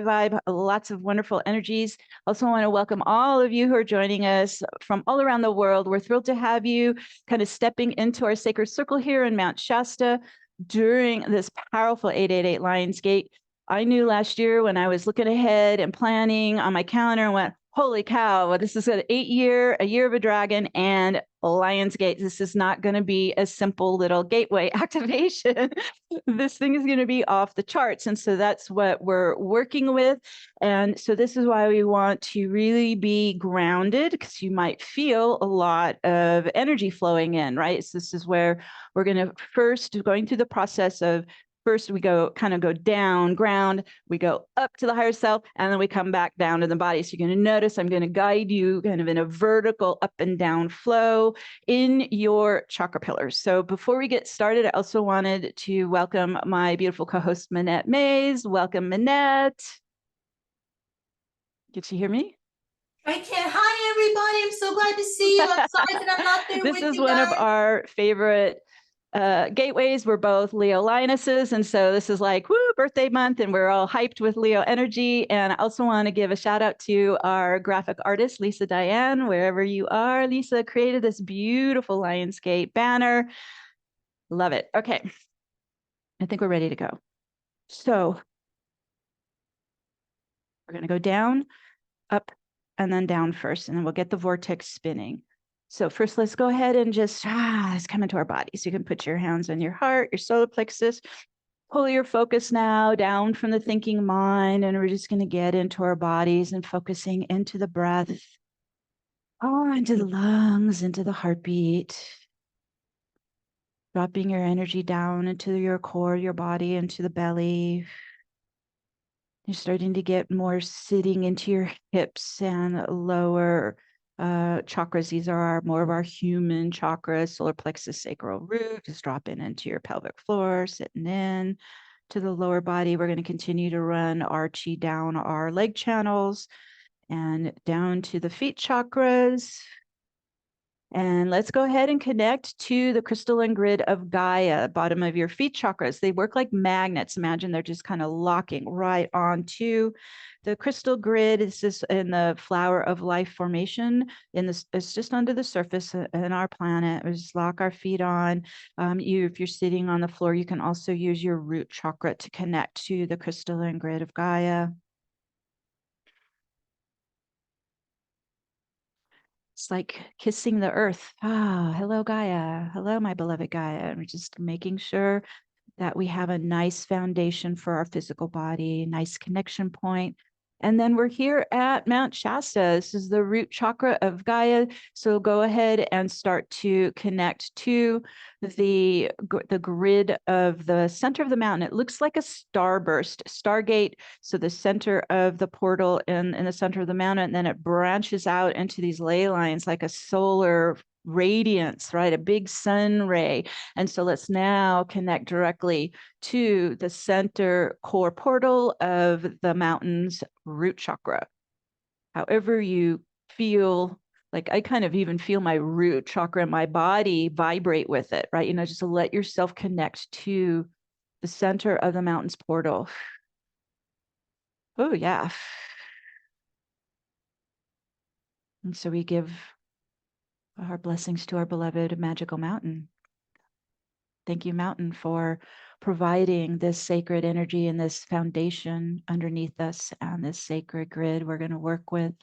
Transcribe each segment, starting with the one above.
vibe, lots of wonderful energies. Also want to welcome all of you who are joining us from all around the world. We're thrilled to have you kind of stepping into our sacred circle here in Mount Shasta during this powerful 888 LionsGate. I knew last year when I was looking ahead and planning on my calendar and went, holy cow, this is a year of a dragon and LionsGate. This is not going to be a simple little gateway activation. This thing is going to be off the charts. And so that's what we're working with. And so this is why we want to really be grounded, because you might feel a lot of energy flowing in, right? So this is where we're going to first going through the process of first we go down, ground, we go up to the higher self, and then we come back down to the body. So you're going to notice I'm going to guide you kind of in a vertical up and down flow in your chakra pillars. So before we get started, I also wanted to welcome my beautiful co-host, Manette Mays. Welcome, Manette. Can you hear me? I can. Hi, everybody. I'm so glad to see you. I'm sorry that I'm not there with you guys. This is one of our favorite gateways. We're both Leo Lionesses, and so this is like, woo, birthday month, and we're all hyped with Leo energy. And I also want to give a shout out to our graphic artist, Lisa Diane, wherever you are. Lisa created this beautiful LionsGate banner. Love it. Okay. I think we're ready to go. So we're going to go down, up, and then down first, and then we'll get the vortex spinning. So first, let's go ahead and just let's come into our body. So you can put your hands on your heart, your solar plexus. Pull your focus now down from the thinking mind, and we're just going to get into our bodies and focusing into the breath, into the lungs, into the heartbeat. Dropping your energy down into your core, your body, into the belly. You're starting to get more sitting into your hips and lower chakras. These are more of our human chakras, solar plexus, sacral root. Just drop into your pelvic floor, sitting in to the lower body. We're going to continue to run our chi down our leg channels and down to the feet chakras. And let's go ahead and connect to the crystalline grid of Gaia, bottom of your feet chakras. They work like magnets. Imagine they're just kind of locking right onto the crystal grid. It's just in the flower of life formation. It's just under the surface in our planet. We just lock our feet on. If you're sitting on the floor, you can also use your root chakra to connect to the crystalline grid of Gaia. It's like kissing the earth. Hello, Gaia. Hello, my beloved Gaia. And we're just making sure that we have a nice foundation for our physical body, nice connection point. And then we're here at Mount Shasta. This is the root chakra of Gaia. So go ahead and start to connect to the grid of the center of the mountain. It looks like a starburst, Stargate. So the center of the portal in the center of the mountain, and then it branches out into these ley lines like a solar radiance, right? A big sun ray. And so let's now connect directly to the center core portal of the mountain's root chakra. However you feel, like I kind of even feel my root chakra in my body vibrate with it, right? Just to let yourself connect to the center of the mountain's portal. Oh, yeah. And so we give our blessings to our beloved magical mountain. Thank you, mountain, for providing this sacred energy and this foundation underneath us and this sacred grid we're going to work with.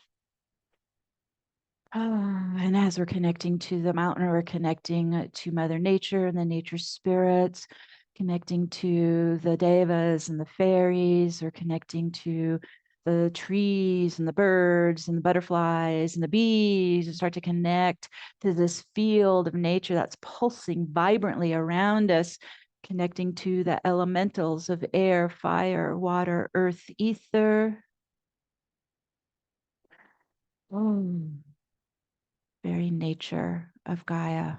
And as we're connecting to the mountain, we're connecting to Mother Nature and the nature spirits, connecting to the devas and the fairies. We're connecting to the trees and the birds and the butterflies and the bees, and start to connect to this field of nature that's pulsing vibrantly around us, connecting to the elementals of air, fire, water, earth, ether. Very nature of Gaia.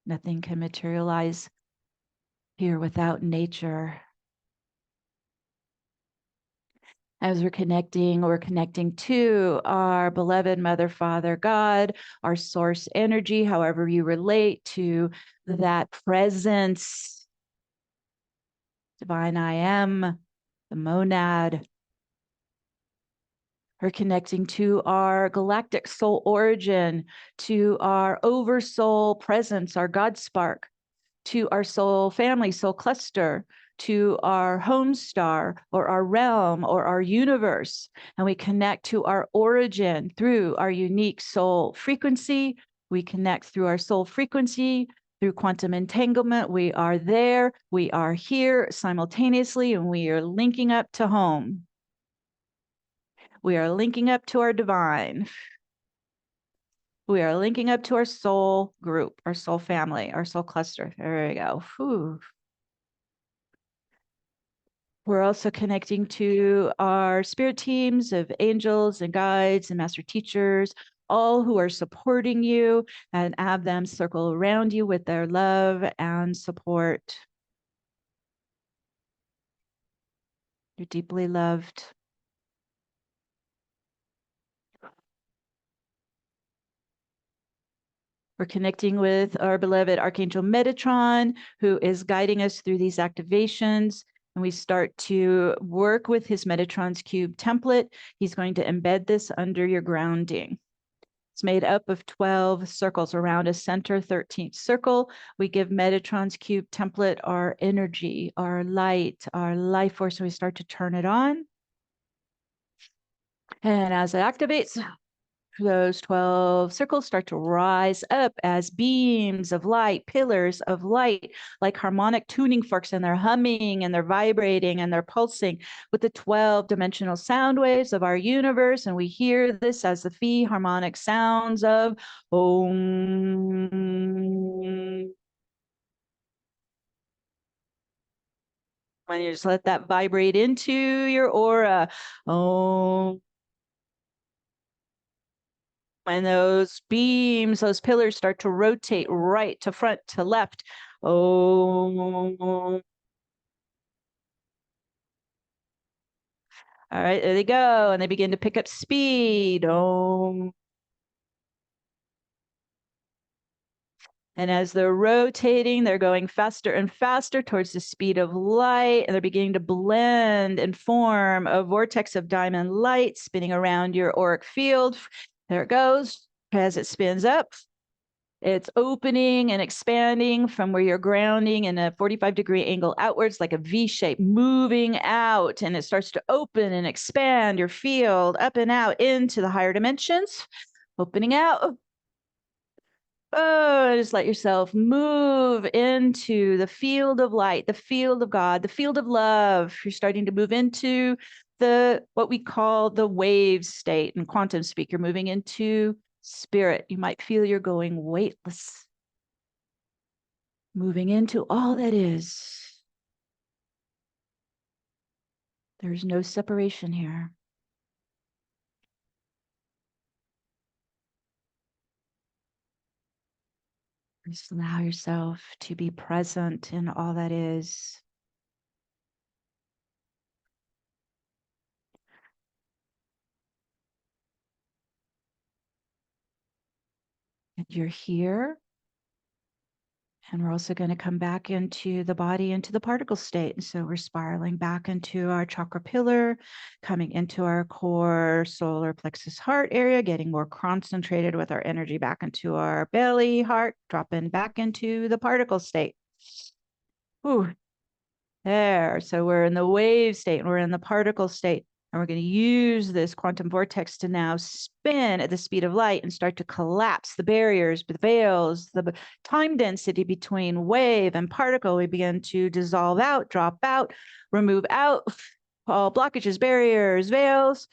Nothing can materialize here without nature. As we're connecting to our beloved Mother, Father, God, our source energy, however you relate to that presence, divine I am, the monad, We're connecting to our galactic soul origin, to our oversoul presence, our God spark, to our soul family, soul cluster, to our home star or our realm or our universe. And we connect to our origin through our unique soul frequency. We connect through our soul frequency, through quantum entanglement. We are there, we are here simultaneously, and we are linking up to home. We are linking up to our divine. We are linking up to our soul group, our soul family, our soul cluster. There we go. Whew. We're also connecting to our spirit teams of angels and guides and master teachers, all who are supporting you, and have them circle around you with their love and support. You're deeply loved. We're connecting with our beloved Archangel Metatron, who is guiding us through these activations. And we start to work with his Metatron's Cube template. He's going to embed this under your grounding. It's made up of 12 circles around a center 13th circle. We give Metatron's Cube template our energy, our light, our life force, and we start to turn it on. And as it activates, those 12 circles start to rise up as beams of light, pillars of light, like harmonic tuning forks, and they're humming and they're vibrating and they're pulsing with the 12-dimensional sound waves of our universe. And we hear this as the phi harmonic sounds of Om. And you just let that vibrate into your aura. Om. And those beams, those pillars start to rotate right to front to left. Oh. All right, there they go. And they begin to pick up speed. Oh. And as they're rotating, they're going faster and faster towards the speed of light. And they're beginning to blend and form a vortex of diamond light spinning around your auric field. There it goes. As it spins up, it's opening and expanding from where you're grounding in a 45-degree angle outwards, like a V shape, moving out. And it starts to open and expand your field up and out into the higher dimensions, opening out. Oh, just let yourself move into the field of light, the field of God, the field of love. You're starting to move into what we call the wave state in quantum speak. You're moving into spirit. You might feel you're going weightless, moving into all that is. There's no separation here. Just allow yourself to be present in all that is. And you're here. And we're also going to come back into the body, into the particle state. And so we're spiraling back into our chakra pillar, coming into our core solar plexus heart area, getting more concentrated with our energy back into our belly, heart, dropping back into the particle state. Ooh, there. So we're in the wave state and we're in the particle state. And we're going to use this quantum vortex to now spin at the speed of light and start to collapse the barriers, the veils, the time density between wave and particle. We begin to dissolve out, drop out, remove out all blockages, barriers, veils.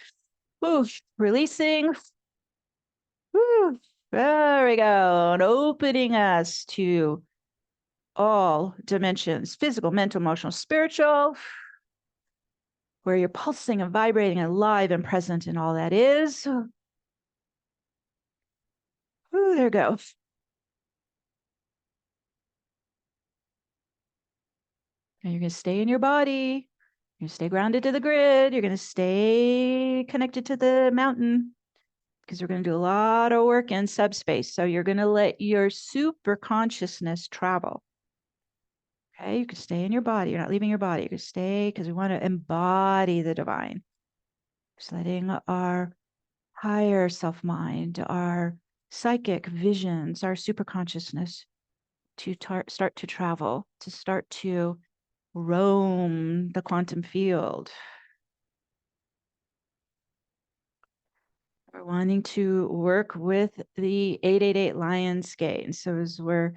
Woo, releasing. Woo, there we go. And opening us to all dimensions, physical, mental, emotional, spiritual, where you're pulsing and vibrating and alive and present in all that is. Ooh, there you go. And you're going to stay in your body. You're going to stay grounded to the grid. You're going to stay connected to the mountain because we're going to do a lot of work in subspace. So you're going to let your super consciousness travel. Okay, you can stay in your body. You're not leaving your body. You can stay because we want to embody the divine. Just letting our higher self-mind, our psychic visions, our superconsciousness to start to travel, to start to roam the quantum field. We're wanting to work with the 888 LionsGate. And so as we're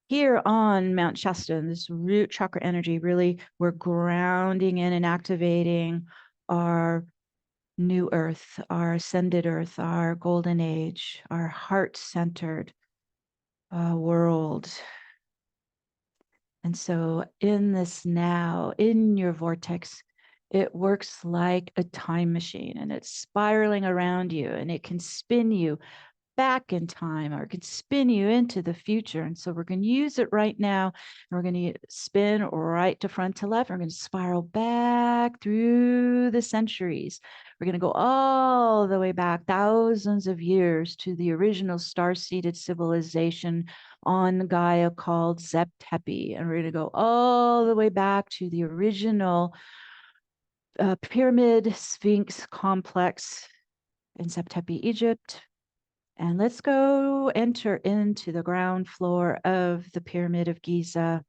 here on Mount Shasta, and this root chakra energy, really we're grounding in and activating our new earth, our ascended earth, our golden age, our heart-centered world. And so in this now, in your vortex, it works like a time machine, and it's spiraling around you, and it can spin you back in time, or it could spin you into the future. And so we're going to use it right now. And we're going to spin right to front to left. We're going to spiral back through the centuries. We're going to go all the way back thousands of years to the original star-seeded civilization on Gaia called Zep Tepi. And we're going to go all the way back to the original pyramid Sphinx complex in Zep Tepi, Egypt. And let's go enter into the ground floor of the Pyramid of Giza,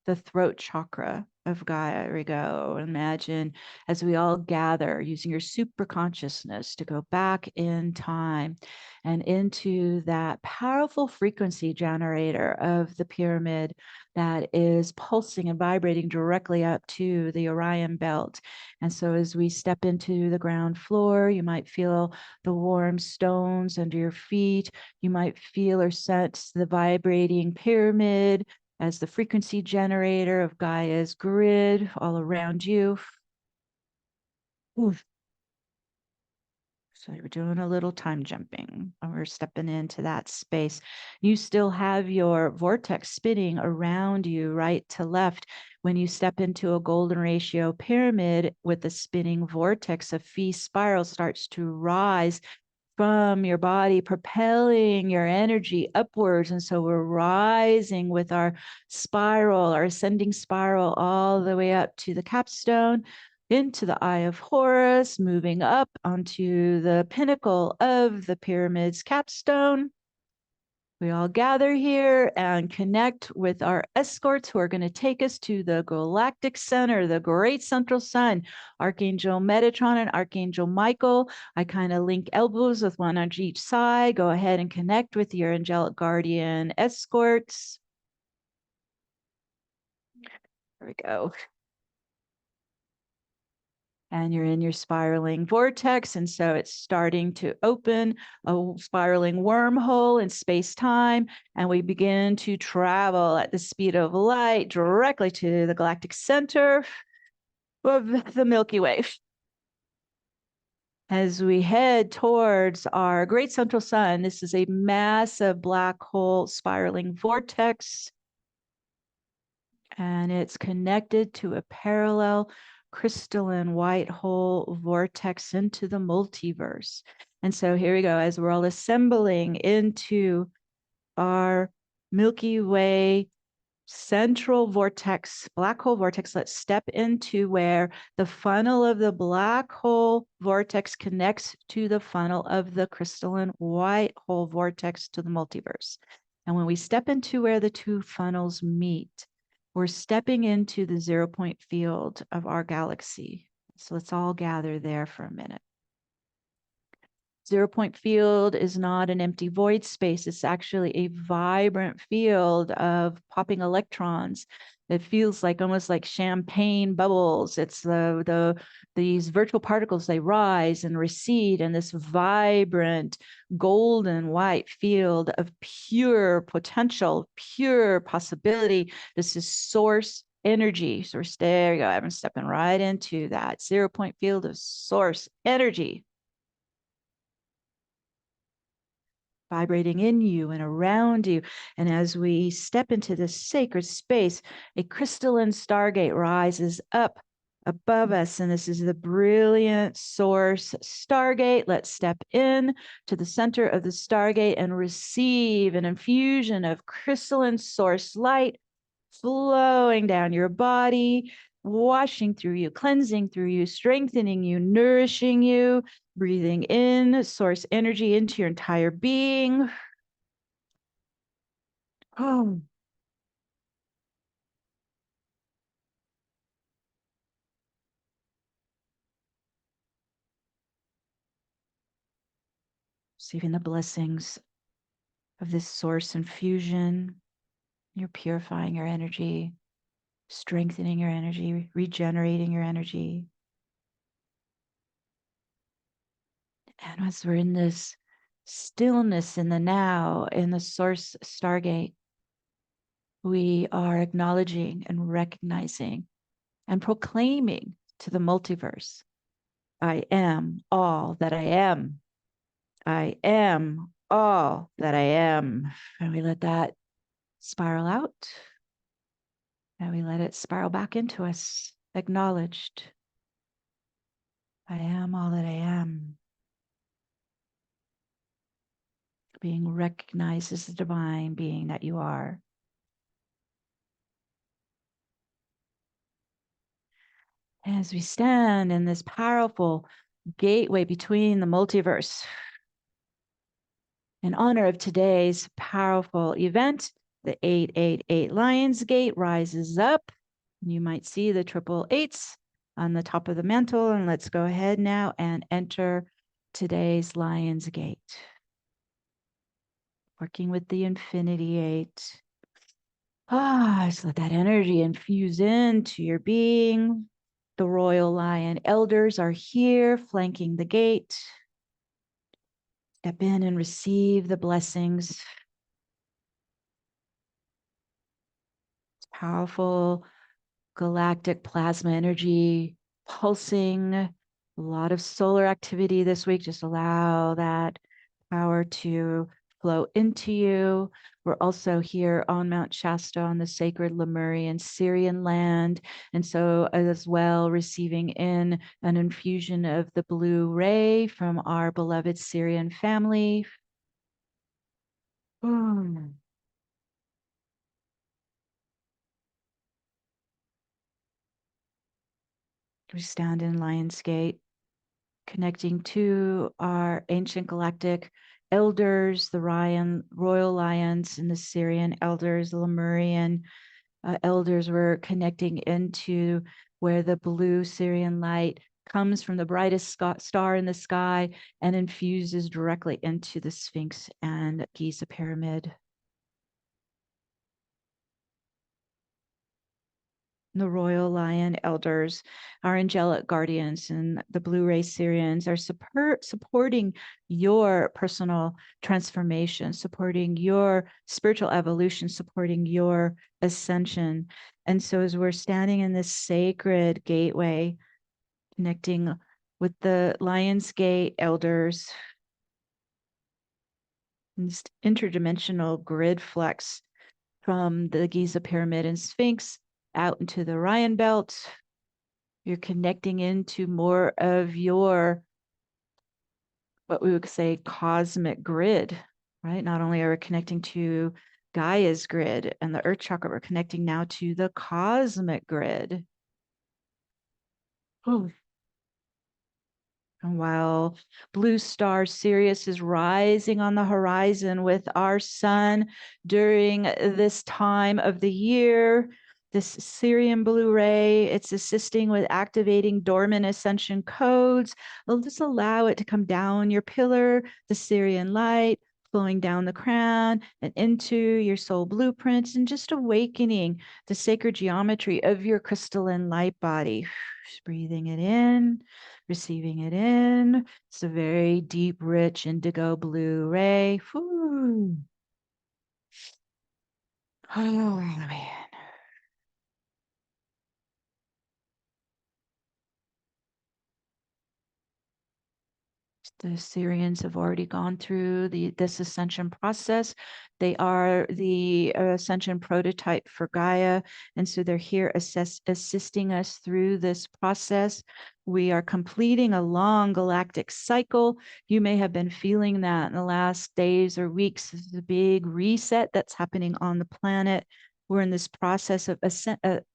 the throat chakra of Gaia. Here we go. Imagine as we all gather using your super consciousness to go back in time and into that powerful frequency generator of the pyramid that is pulsing and vibrating directly up to the Orion belt. And so as we step into the ground floor, you might feel the warm stones under your feet. You might feel or sense the vibrating pyramid as the frequency generator of Gaia's grid all around you. Oof. So we're doing a little time jumping, and we're stepping into that space. You still have your vortex spinning around you right to left. When you step into a golden ratio pyramid with the spinning vortex, a phi spiral starts to rise from your body, propelling your energy upwards. And so we're rising with our spiral, our ascending spiral, all the way up to the capstone, into the Eye of Horus, moving up onto the pinnacle of the pyramid's capstone. We all gather here and connect with our escorts who are going to take us to the galactic center, the great central sun, Archangel Metatron and Archangel Michael. I kind of link elbows with one on each side. Go ahead and connect with your angelic guardian escorts. There we go. And you're in your spiraling vortex. And so it's starting to open a spiraling wormhole in space-time. And we begin to travel at the speed of light directly to the galactic center of the Milky Way. As we head towards our great central sun, this is a massive black hole spiraling vortex. And it's connected to a parallel crystalline white hole vortex into the multiverse. And so here we go, as we're all assembling into our Milky Way central vortex, black hole vortex, let's step into where the funnel of the black hole vortex connects to the funnel of the crystalline white hole vortex to the multiverse. And when we step into where the two funnels meet, we're stepping into the 0-point field of our galaxy. So let's all gather there for a minute. 0-point field is not an empty void space. It's actually a vibrant field of popping electrons. It feels like almost like champagne bubbles. It's these virtual particles, they rise and recede in this vibrant golden white field of pure potential, pure possibility. This is source energy. So there you go. I'm stepping right into that 0-point field of source energy, vibrating in you and around you. And as we step into this sacred space, a crystalline stargate rises up above us. And this is the brilliant source stargate. Let's step in to the center of the stargate and receive an infusion of crystalline source light flowing down your body, washing through you, cleansing through you, strengthening you, nourishing you, breathing in source energy into your entire being. Oh. Receiving the blessings of this source infusion. You're purifying your energy, strengthening your energy, regenerating your energy. And as we're in this stillness in the now, in the source stargate, we are acknowledging and recognizing and proclaiming to the multiverse, I am all that I am. I am all that I am. And we let that spiral out. And we let it spiral back into us, acknowledged. I am all that I am. Being recognized as the divine being that you are. As we stand in this powerful gateway between the multiverse, in honor of today's powerful event, the 888 LionsGate rises up. You might see the triple eights on the top of the mantle. And let's go ahead now and enter today's LionsGate. Working with the infinity 8. Just let that energy infuse into your being. The Royal Lion elders are here flanking the gate. Step in and receive the blessings. Powerful galactic plasma energy pulsing. A lot of solar activity this week. Just allow that power to flow into you. We're also here on Mount Shasta on the sacred Lemurian Sirian land. And so as well, receiving in an infusion of the blue ray from our beloved Sirian family. We stand in LionsGate, connecting to our ancient galactic elders, the Royal Lions and the Sirian elders, the Lemurian elders. Were connecting into where the blue Sirian light comes from the brightest star in the sky and infuses directly into the Sphinx and Giza pyramid. The Royal Lion elders, our angelic guardians, and the Blue Ray Sirians are supporting your personal transformation, supporting your spiritual evolution, supporting your ascension. And so as we're standing in this sacred gateway, connecting with the LionsGate elders, this interdimensional grid flex from the Giza pyramid and Sphinx out into the Orion belt, you're connecting into more of your, what we would say, cosmic grid, right? Not only are we connecting to Gaia's grid and the Earth chakra, we're connecting now to the cosmic grid. Oh. And while Blue Star Sirius is rising on the horizon with our sun during this time of the year, this Sirian blue ray, it's assisting with activating dormant ascension codes. We'll just allow it to come down your pillar, the Sirian light, flowing down the crown and into your soul blueprints, and just awakening the sacred geometry of your crystalline light body. Just breathing it in, receiving it in. It's a very deep, rich indigo blue ray. Whew. Oh, man. The Sirians have already gone through this ascension process. They are the ascension prototype for Gaia. And so they're here assisting us through this process. We are completing a long galactic cycle. You may have been feeling that in the last days or weeks. This is a big reset that's happening on the planet. We're in this process of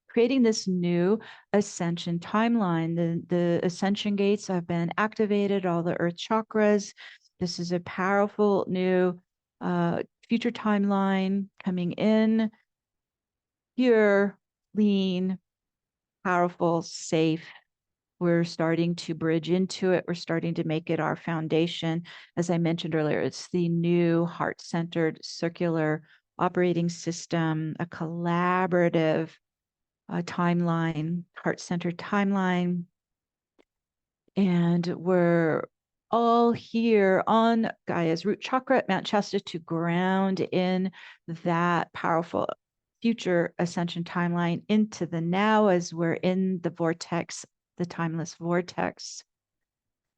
creating this new ascension timeline. The ascension gates have been activated, all the earth chakras. This is a powerful new future timeline coming in, pure, lean, powerful, safe. We're starting to bridge into it. We're starting to make it our foundation. As I mentioned earlier, it's the new heart-centered circular operating system, a collaborative timeline, heart-centered timeline. And we're all here on Gaia's root chakra at Mount Shasta to ground in that powerful future ascension timeline into the now as we're in the vortex, the timeless vortex.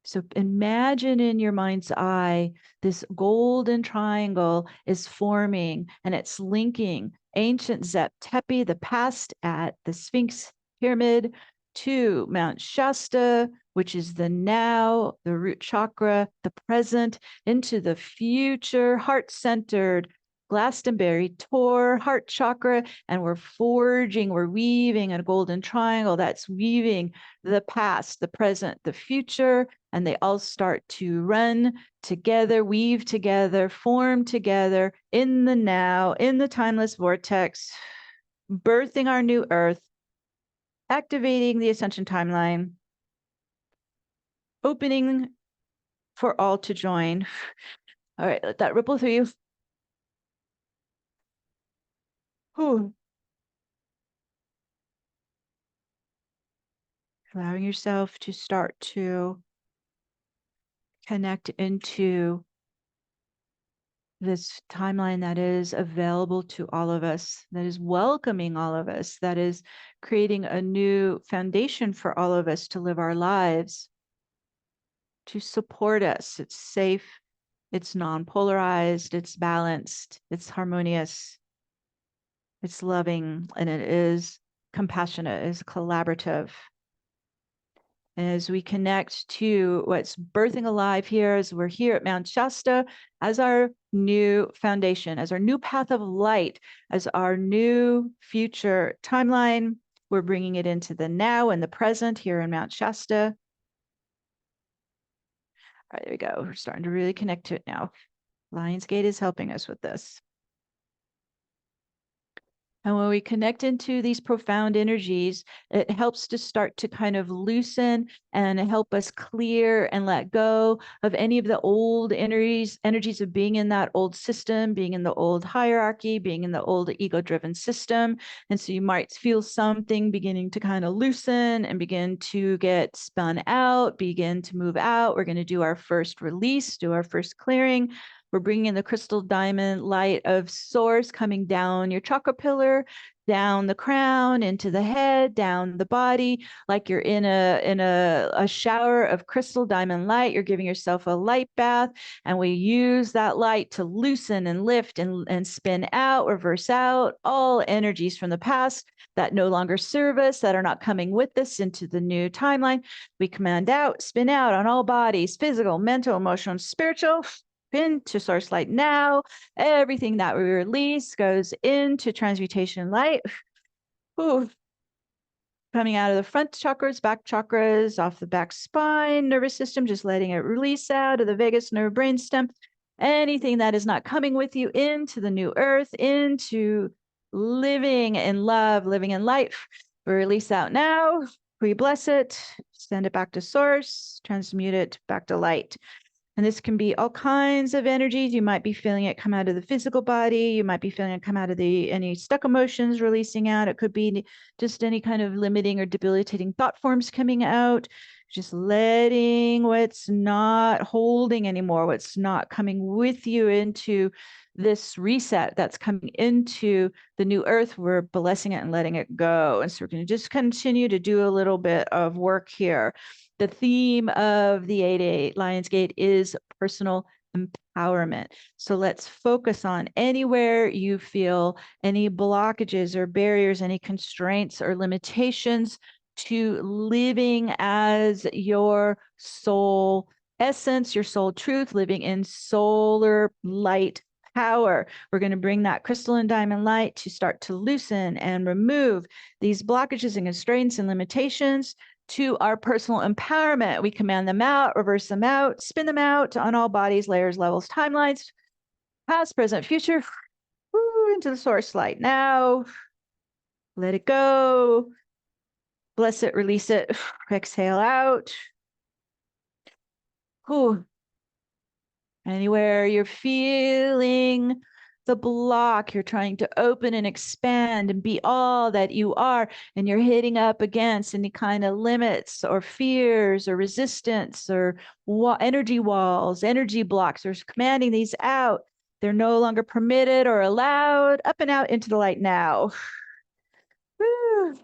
So imagine in your mind's eye, this golden triangle is forming and it's linking ancient Zep Tepi, the past at the Sphinx Pyramid, to Mount Shasta, which is the now, the root chakra, the present, into the future, heart-centered Glastonbury Tor, heart chakra, and we're forging, we're weaving a golden triangle that's weaving the past, the present, the future, and they all start to run together, weave together, form together in the now, in the timeless vortex, birthing our new earth, activating the ascension timeline, opening for all to join. All right, let that ripple through you. Whew. Allowing yourself to start to connect into this timeline that is available to all of us, that is welcoming all of us, that is creating a new foundation for all of us to live our lives, to support us. It's safe, it's non-polarized, it's balanced, it's harmonious, it's loving, and it is compassionate, it's collaborative. As we connect to what's birthing alive here, as we're here at Mount Shasta, as our new foundation, as our new path of light, as our new future timeline, we're bringing it into the now and the present here in Mount Shasta. All right, there we go. We're starting to really connect to it now. LionsGate is helping us with this. And when we connect into these profound energies, it helps to start to kind of loosen and help us clear and let go of any of the old energies of being in that old system, being in the old hierarchy, being in the old ego-driven system. And so you might feel something beginning to kind of loosen and begin to get spun out, begin to move out. We're going to do our first release, do our first clearing. We're bringing in the crystal diamond light of source coming down your chakra pillar, down the crown, into the head, down the body, like you're in a shower of crystal diamond light. You're giving yourself a light bath, and we use that light to loosen and lift and spin out, reverse out all energies from the past that no longer serve us, that are not coming with us into the new timeline. We command out, spin out on all bodies, physical, mental, emotional, and spiritual. Into source light now. Everything that we release goes into transmutation light. Ooh. Coming out of the front chakras, back chakras, off the back spine, nervous system, just letting it release out of the vagus nerve, brainstem. Anything that is not coming with you into the new earth, into living in love, living in life. We release out now. We bless it, send it back to source, transmute it back to light. And this can be all kinds of energies. You might be feeling it come out of the physical body. You might be feeling it come out of any stuck emotions releasing out. It could be just any kind of limiting or debilitating thought forms coming out. Just letting what's not holding anymore, what's not coming with you into this reset that's coming into the new earth. We're blessing it and letting it go. And so we're going to just continue to do a little bit of work here. The theme of the 8-8 LionsGate is personal empowerment. So let's focus on anywhere you feel any blockages or barriers, any constraints or limitations to living as your soul essence, your soul truth, living in solar light power. We're going to bring that crystalline diamond light to start to loosen and remove these blockages and constraints and limitations to our personal empowerment. We command them out, reverse them out, spin them out on all bodies, layers, levels, timelines, past, present, future. Woo, into the source light now. Let it go. Bless it, release it. Exhale out. Whew. Anywhere you're feeling the block, you're trying to open and expand and be all that you are, and you're hitting up against any kind of limits or fears or resistance or energy walls, energy blocks, or commanding these out. They're no longer permitted or allowed. Up and out into the light now. Woo.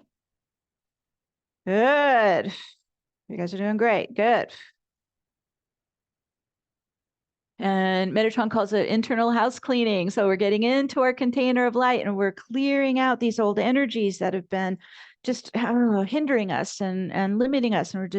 Good. You guys are doing great. Good. And Metatron calls it internal house cleaning. So we're getting into our container of light and we're clearing out these old energies that have been just, I don't know, hindering us and limiting us. And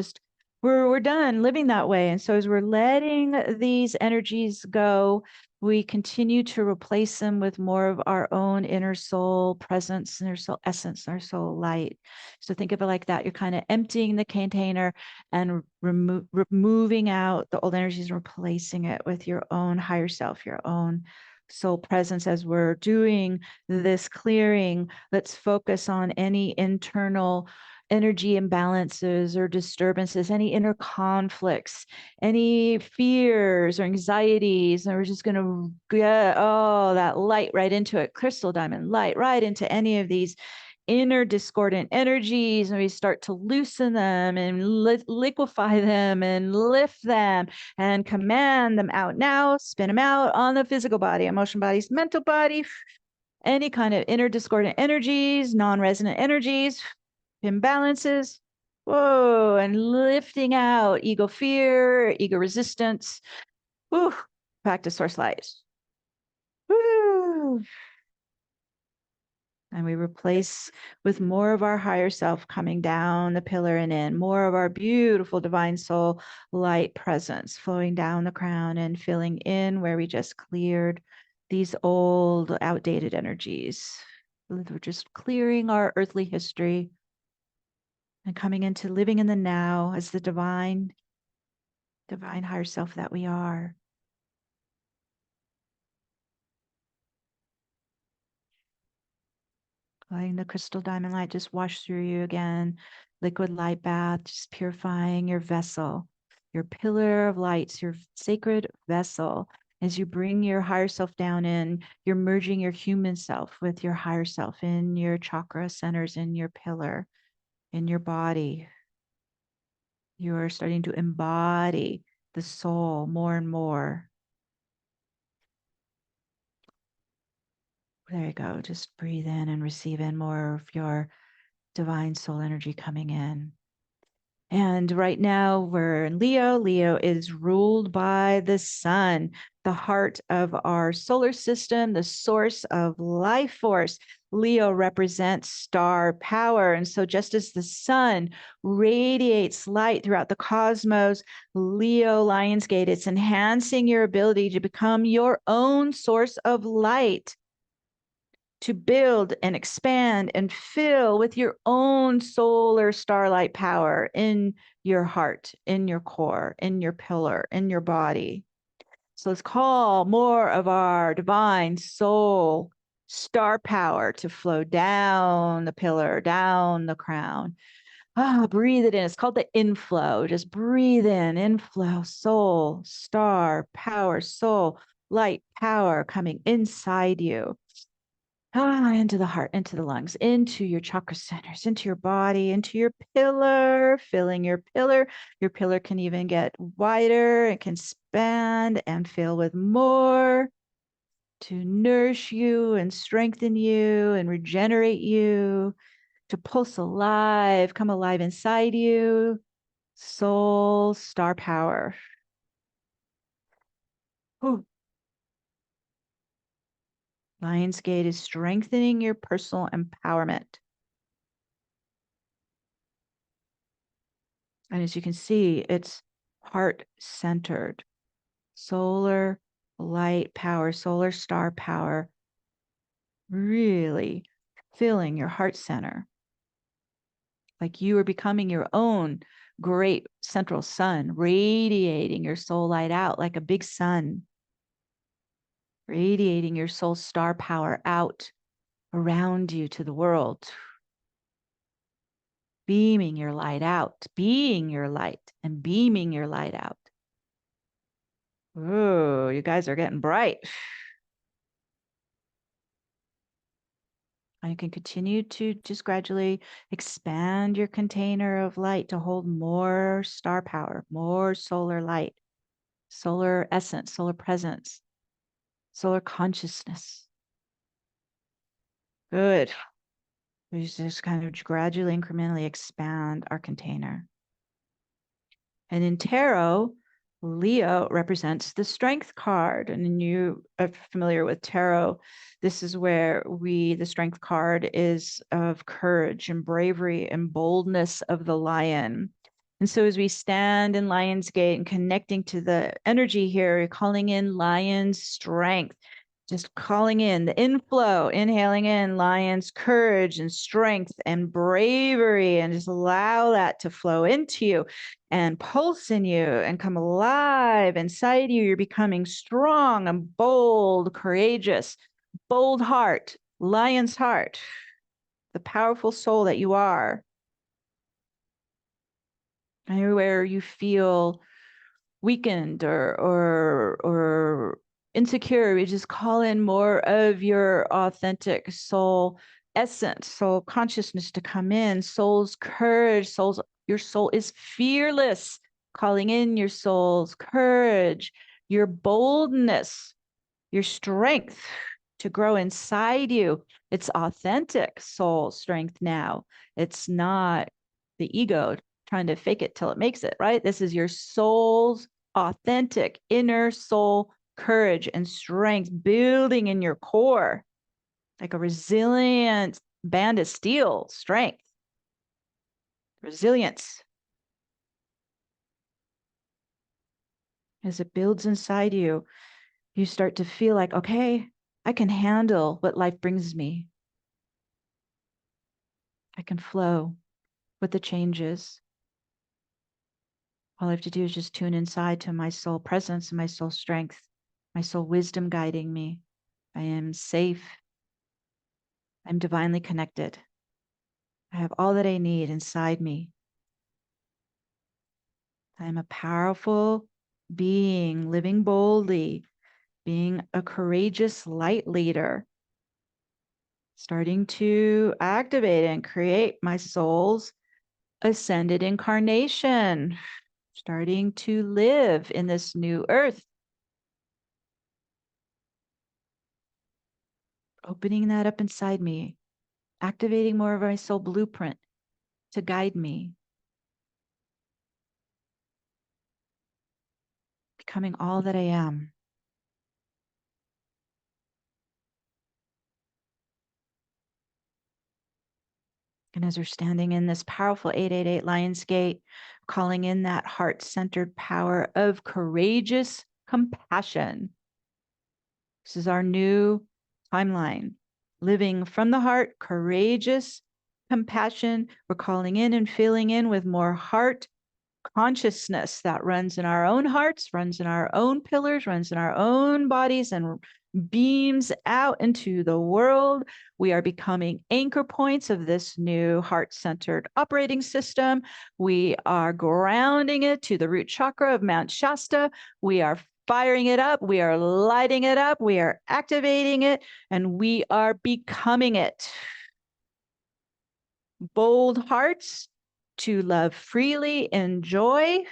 we're done living that way. And so as we're letting these energies go, we continue to replace them with more of our own inner soul presence, inner soul essence, our soul light. So think of it like that. You're kind of emptying the container and removing out the old energies and replacing it with your own higher self, your own soul presence. As we're doing this clearing, let's focus on any internal energy imbalances or disturbances, any inner conflicts, any fears or anxieties. And we're just going to get, that light right into it, crystal diamond light right into any of these inner discordant energies, and we start to loosen them and liquefy them and lift them and command them out now, spin them out on the physical body, emotion bodies, mental body, any kind of inner discordant energies, non-resonant energies, imbalances. Whoa, and lifting out ego fear, ego resistance. Woo, back to source light. Woo. And we replace with more of our higher self coming down the pillar and in, more of our beautiful divine soul light presence flowing down the crown and filling in where we just cleared these old, outdated energies. We're just clearing our earthly history and coming into living in the now as the divine higher self that we are. Letting the crystal diamond light just wash through you again. Liquid light bath, just purifying your vessel, your pillar of lights, your sacred vessel. As you bring your higher self down in, you're merging your human self with your higher self in your chakra centers, in your pillar, in your body. You are starting to embody the soul more and more. There you go. Just breathe in and receive in more of your divine soul energy coming in. And right now we're in Leo. Leo is ruled by the sun, the heart of our solar system, the source of life force. Leo represents star power. And so just as the sun radiates light throughout the cosmos, Leo LionsGate, it's enhancing your ability to become your own source of light, to build and expand and fill with your own solar starlight power in your heart, in your core, in your pillar, in your body. So let's call more of our divine soul star power to flow down the pillar, down the crown. Breathe it in. It's called the inflow. Just breathe in, inflow, soul, star, power, soul, light, power coming inside you. Into the heart, into the lungs, into your chakra centers, into your body, into your pillar, filling your pillar. Your pillar can even get wider. It can expand and fill with more to nourish you and strengthen you and regenerate you, to pulse alive, come alive inside you. Soul, star power. Whew. LionsGate is strengthening your personal empowerment. And as you can see, it's heart-centered, solar light power, solar star power, really filling your heart center. Like you are becoming your own great central sun, radiating your soul light out like a big sun, radiating your soul star power out around you to the world, beaming your light out, being your light and beaming your light out. Oh, you guys are getting bright. And you can continue to just gradually expand your container of light to hold more star power, more solar light, solar essence, solar presence, solar consciousness. Good. We just kind of gradually, incrementally expand our container. And in tarot, Leo represents the strength card. And you are familiar with tarot. This is where the strength card is of courage and bravery and boldness of the lion. And so as we stand in LionsGate and connecting to the energy here, calling in lion's strength, just calling in the inflow, inhaling in lion's courage and strength and bravery, and just allow that to flow into you and pulse in you and come alive inside you. You're becoming strong and bold, courageous, bold heart, lion's heart, the powerful soul that you are. Anywhere you feel weakened or insecure, we just call in more of your authentic soul essence, soul consciousness to come in, soul's courage, your soul is fearless, calling in your soul's courage, your boldness, your strength to grow inside you. It's authentic soul strength now. It's not the ego trying to fake it till it makes it, right? This is your soul's authentic inner soul courage and strength building in your core like a resilient band of steel. Strength, resilience. As it builds inside you, you start to feel like, okay, I can handle what life brings me. I can flow with the changes. All I have to do is just tune inside to my soul presence and my soul strength, my soul wisdom guiding me. I am safe. I'm divinely connected. I have all that I need inside me. I am a powerful being, living boldly, being a courageous light leader, starting to activate and create my soul's ascended incarnation, starting to live in this new earth. Opening that up inside me, activating more of my soul blueprint to guide me, becoming all that I am. And as we're standing in this powerful 888 LionsGate, calling in that heart-centered power of courageous compassion. This is our new timeline. Living from the heart, courageous compassion. We're calling in and filling in with more heart consciousness that runs in our own hearts, runs in our own pillars, runs in our own bodies, and beams out into the world. We are becoming anchor points of this new heart-centered operating system. We are grounding it to the root chakra of Mount Shasta. We are firing it up. We are lighting it up. We are activating it, and we are becoming it. Bold hearts to love freely, enjoy.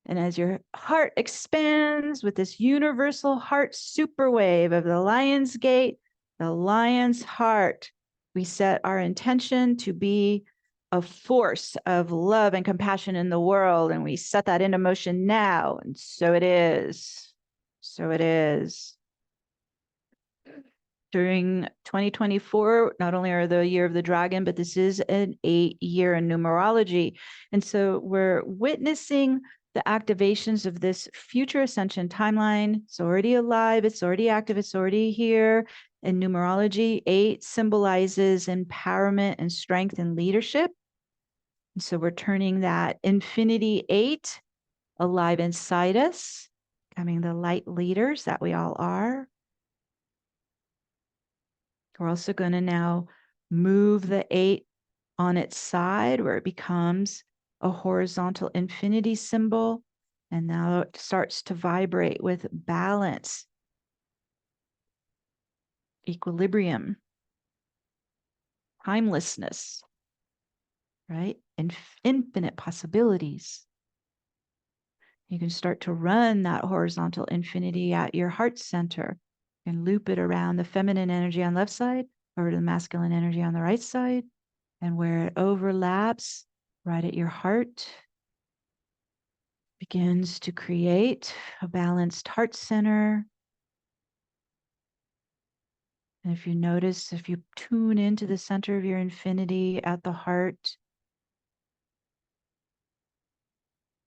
And as your heart expands with this universal heart superwave of the LionsGate, the lion's heart, we set our intention to be a force of love and compassion in the world. And we set that into motion now. And so it is. So it is. During 2024, not only are the year of the dragon, but this is an 8-year in numerology. And so we're witnessing the activations of this future ascension timeline. It's already alive. It's already active. It's already here. In numerology, 8 symbolizes empowerment and strength and leadership. And so we're turning that infinity 8 alive inside us, becoming the light leaders that we all are. We're also going to now move the 8 on its side where it becomes a horizontal infinity symbol. And now it starts to vibrate with balance, equilibrium, timelessness, right? And infinite possibilities. You can start to run that horizontal infinity at your heart center and loop it around the feminine energy on the left side over to the masculine energy on the right side. And where it overlaps right at your heart, begins to create a balanced heart center. And if you notice, if you tune into the center of your infinity at the heart,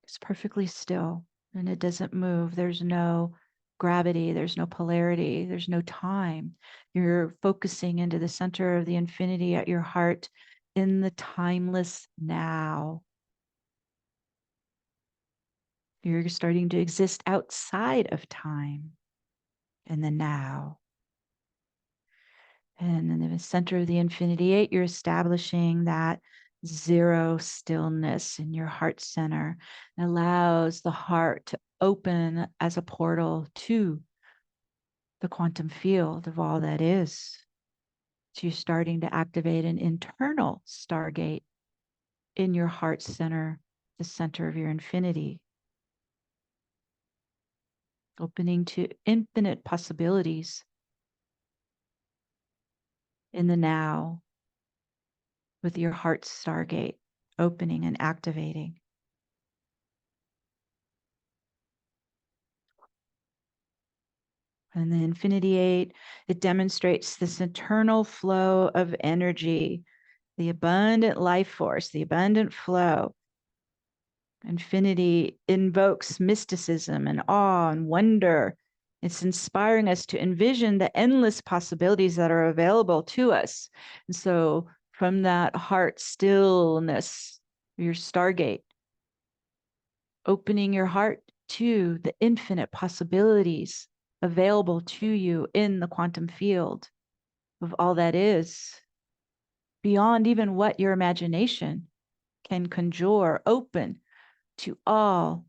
it's perfectly still and it doesn't move. There's no gravity, there's no polarity, there's no time. You're focusing into the center of the infinity at your heart in the timeless now. You're starting to exist outside of time in the now. And in the center of the infinity 8, you're establishing that zero stillness in your heart center. It allows the heart to open as a portal to the quantum field of all that is. So you're starting to activate an internal stargate in your heart center, the center of your infinity, opening to infinite possibilities in the now with your heart stargate opening and activating. And the infinity 8, it demonstrates this eternal flow of energy, the abundant life force, the abundant flow. Infinity invokes mysticism and awe and wonder. It's inspiring us to envision the endless possibilities that are available to us. And so from that heart stillness, your stargate, opening your heart to the infinite possibilities available to you in the quantum field of all that is, beyond even what your imagination can conjure, open to all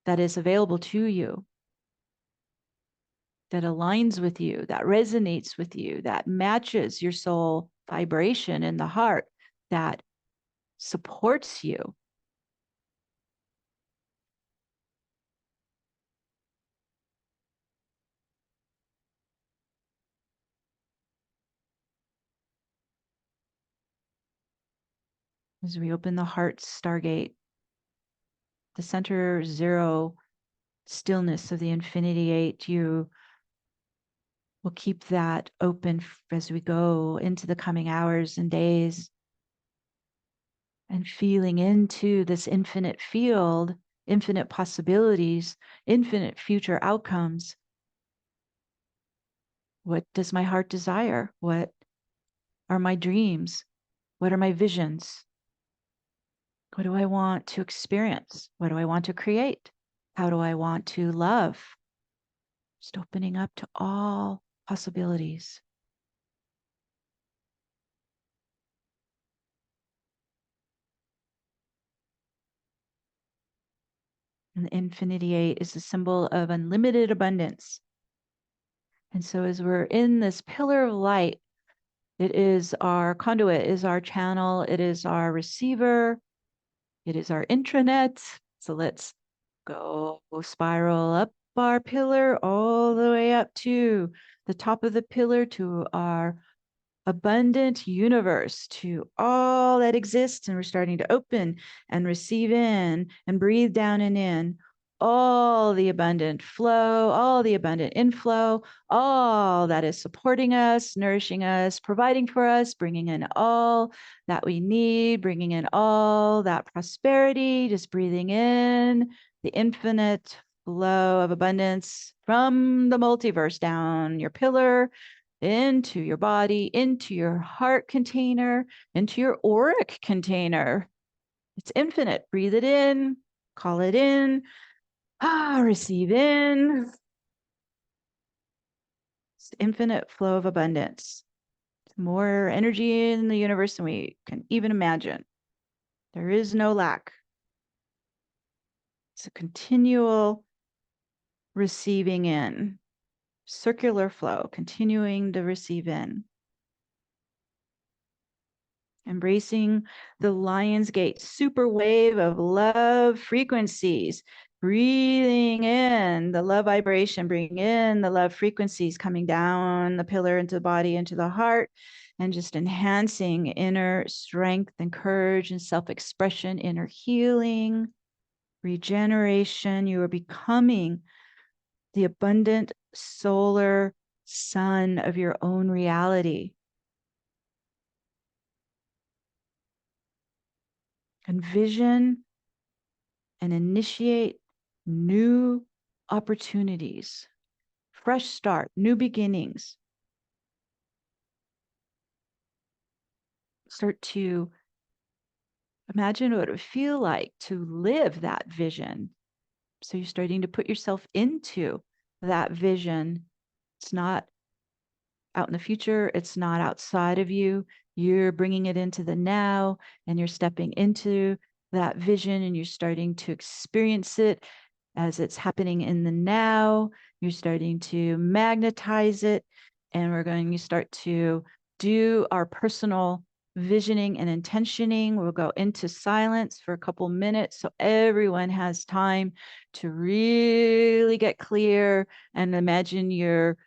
that is available to you, that aligns with you, that resonates with you, that matches your soul vibration in the heart, that supports you. As we open the heart stargate, the center zero stillness of the infinity 8, you will keep that open as we go into the coming hours and days, and feeling into this infinite field, infinite possibilities, infinite future outcomes. What does my heart desire? What are my dreams? What are my visions? What do I want to experience? What do I want to create? How do I want to love? Just opening up to all possibilities. And the infinity 8 is a symbol of unlimited abundance. And so as we're in this pillar of light, it is our conduit, is our channel, it is our receiver, it is our intranet. So let's go spiral up our pillar all the way up to the top of the pillar, to our abundant universe, to all that exists. And we're starting to open and receive in and breathe down and in all the abundant flow, all the abundant inflow, all that is supporting us, nourishing us, providing for us, bringing in all that we need, bringing in all that prosperity, just breathing in the infinite flow of abundance from the multiverse down your pillar, into your body, into your heart container, into your auric container. It's infinite. Breathe it in, call it in. Receive in. It's infinite flow of abundance. More energy in the universe than we can even imagine. There is no lack. It's a continual receiving in, circular flow, continuing to receive in. Embracing the LionsGate super wave of love frequencies, breathing in the love vibration, bringing in the love frequencies coming down the pillar into the body, into the heart, and just enhancing inner strength and courage and self-expression, inner healing, regeneration. You are becoming the abundant solar sun of your own reality. Envision and initiate new opportunities, fresh start, new beginnings. Start to imagine what it would feel like to live that vision. So you're starting to put yourself into that vision. It's not out in the future. It's not outside of you. You're bringing it into the now, and you're stepping into that vision, and you're starting to experience it as it's happening in the now. You're starting to magnetize it, and we're going to start to do our personal visioning and intentioning. We'll go into silence for a couple minutes so everyone has time to really get clear and imagine you're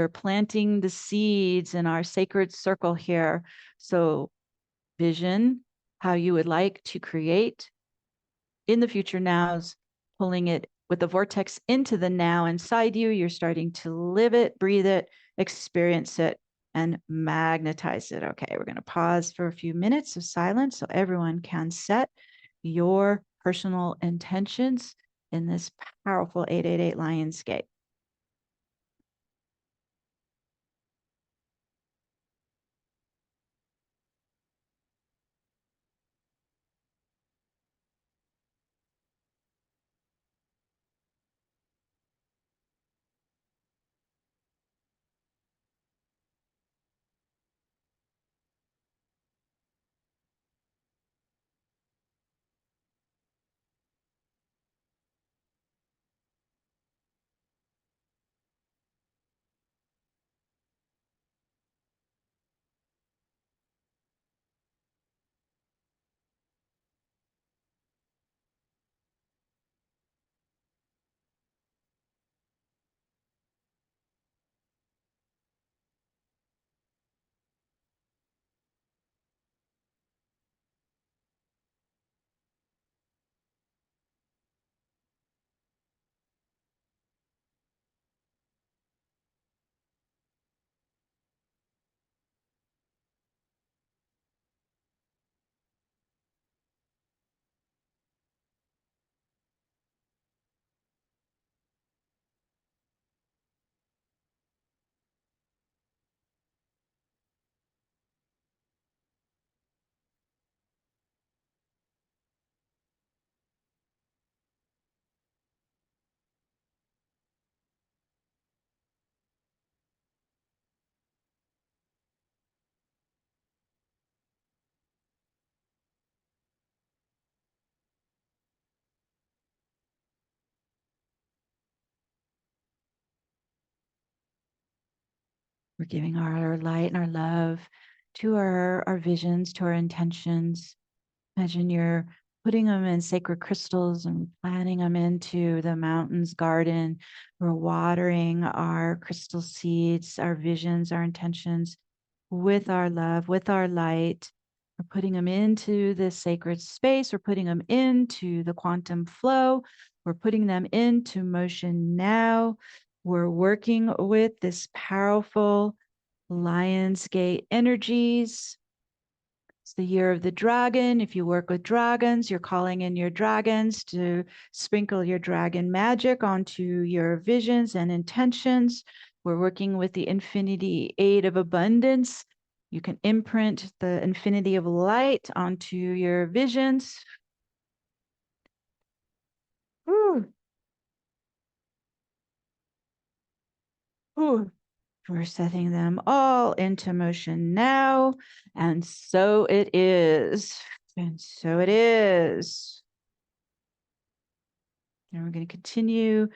planting the seeds in our sacred circle here. So vision how you would like to create in the future nows, pulling it with the vortex into the now inside you. You're starting to live it, breathe it, experience it, and magnetize it. Okay, we're going to pause for a few minutes of silence so everyone can set your personal intentions in this powerful 888 LionsGate. We're giving our light and our love to our visions, to our intentions. Imagine you're putting them in sacred crystals and planting them into the mountain's garden. We're watering our crystal seeds, our visions, our intentions with our love, with our light. We're putting them into the sacred space. We're putting them into the quantum flow. We're putting them into motion now. We're working with this powerful LionsGate energies. It's the year of the dragon. If you work with dragons, you're calling in your dragons to sprinkle your dragon magic onto your visions and intentions. We're working with the infinity aid of abundance. You can imprint the infinity of light onto your visions. Ooh. Ooh. We're setting them all into motion now. And so it is. And so it is. And we're going to continue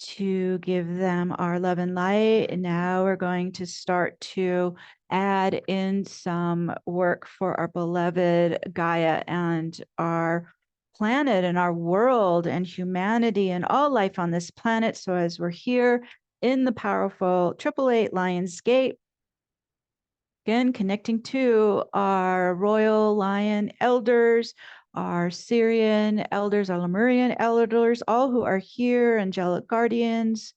to give them our love and light. And now we're going to start to add in some work for our beloved Gaia and our planet and our world and humanity and all life on this planet. So as we're here in the powerful 888 LionsGate, again, connecting to our Royal Lion elders, our Sirian elders, our Lemurian elders, all who are here, angelic guardians,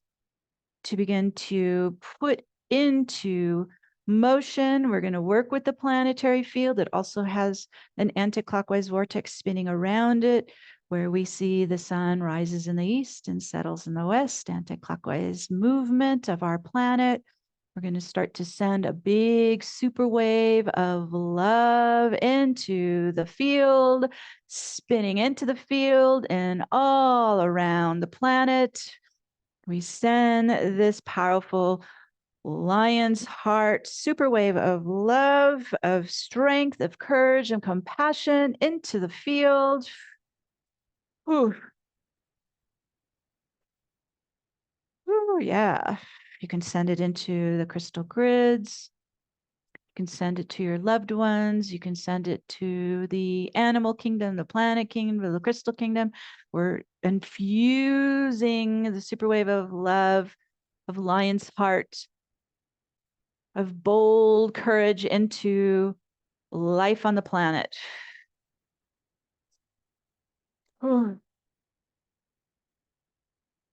to begin to put into motion. We're going to work with the planetary field. It also has an anti-clockwise vortex spinning around it, where we see the sun rises in the east and settles in the west, anti-clockwise movement of our planet. We're going to start to send a big super wave of love into the field, spinning into the field and all around the planet. We send this powerful lion's heart super wave of love, of strength, of courage, and compassion into the field. Whew. Whew, yeah. You can send it into the crystal grids. You can send it to your loved ones. You can send it to the animal kingdom, the planet kingdom, the crystal kingdom. We're infusing the super wave of love, of lion's heart, of bold courage into life on the planet.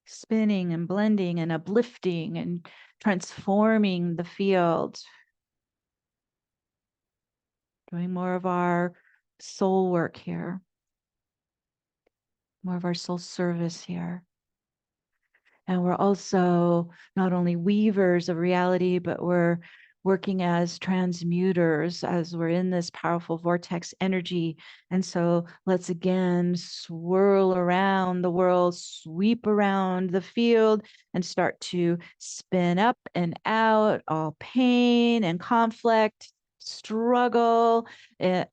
Spinning and blending and uplifting and transforming the field. Doing more of our soul work here. More of our soul service here. And we're also not only weavers of reality, but we're working as transmuters as we're in this powerful vortex energy. And so let's again swirl around the world, sweep around the field, and start to spin up and out all pain and conflict, struggle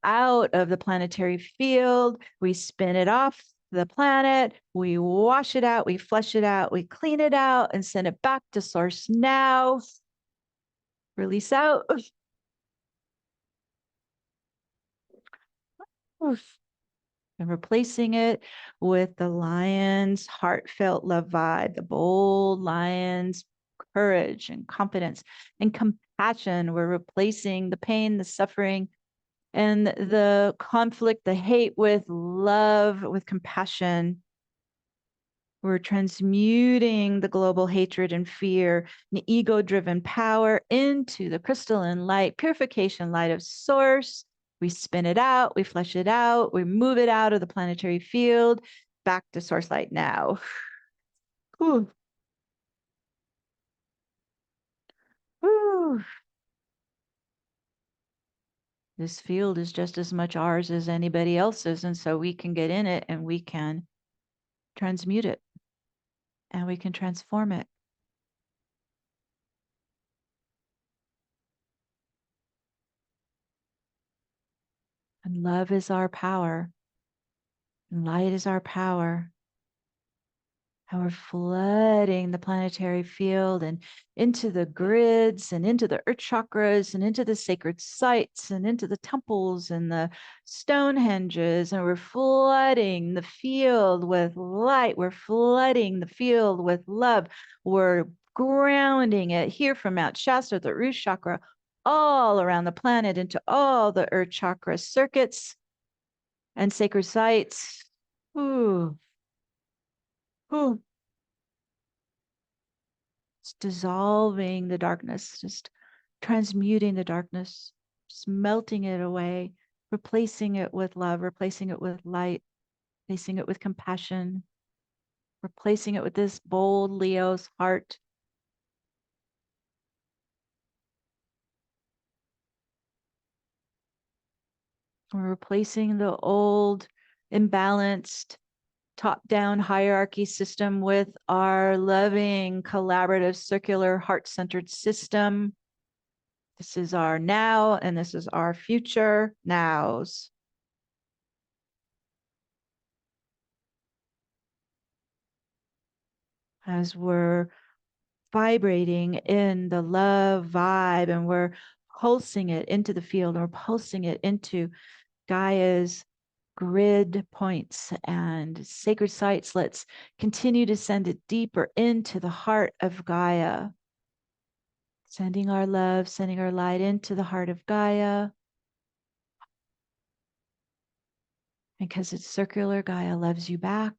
out of the planetary field. We spin it off the planet, we wash it out, we flush it out, we clean it out and send it back to source now. Release out. And replacing it with the lion's heartfelt love vibe, the bold lion's courage and confidence and compassion. We're replacing the pain, the suffering, and the conflict, the hate with love, with compassion. We're transmuting the global hatred and fear and ego-driven power into the crystalline light, purification light of source. We spin it out, we flush it out, we move it out of the planetary field, back to source light now. Whew. Whew. This field is just as much ours as anybody else's, and so we can get in it and we can transmute it and we can transform it. And love is our power. And light is our power. And we're flooding the planetary field and into the grids and into the earth chakras and into the sacred sites and into the temples and the Stonehenges. And we're flooding the field with light. We're flooding the field with love. We're grounding it here from Mount Shasta, the root chakra, all around the planet into all the earth chakra circuits and sacred sites. Ooh. Ooh. It's dissolving the darkness, just transmuting the darkness, just melting it away, replacing it with love, replacing it with light, replacing it with compassion, replacing it with this bold Leo's heart. We're replacing the old, imbalanced, top-down hierarchy system with our loving, collaborative, circular, heart-centered system. This is our now, and this is our future nows. As we're vibrating in the love vibe and we're pulsing it into the field, or pulsing it into Gaia's grid points and sacred sites. Let's continue to send it deeper into the heart of Gaia. Sending our love, sending our light into the heart of Gaia. Because it's circular, Gaia loves you back.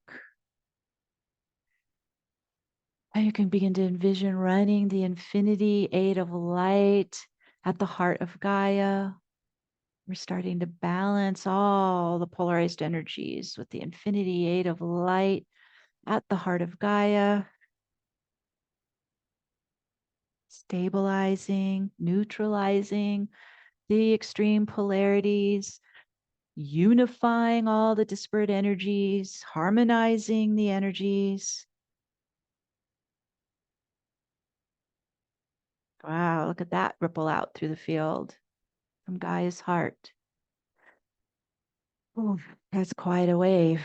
And you can begin to envision running the infinity 8 of light at the heart of Gaia. We're starting to balance all the polarized energies with the infinity 8 of light at the heart of Gaia. Stabilizing, neutralizing the extreme polarities, unifying all the disparate energies, harmonizing the energies. Wow, look at that ripple out through the field from Gaia's heart. Ooh, that's quite a wave.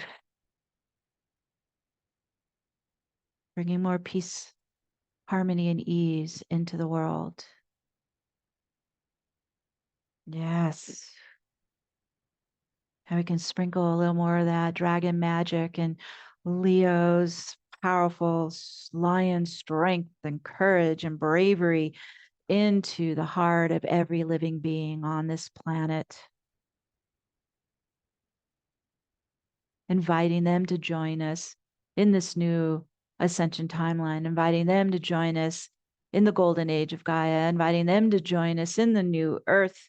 Bringing more peace, harmony, and ease into the world. Yes. And we can sprinkle a little more of that dragon magic and Leo's powerful lion strength and courage and bravery into the heart of every living being on this planet. Inviting them to join us in this new Ascension timeline, inviting them to join us in the golden age of Gaia, inviting them to join us in the new earth,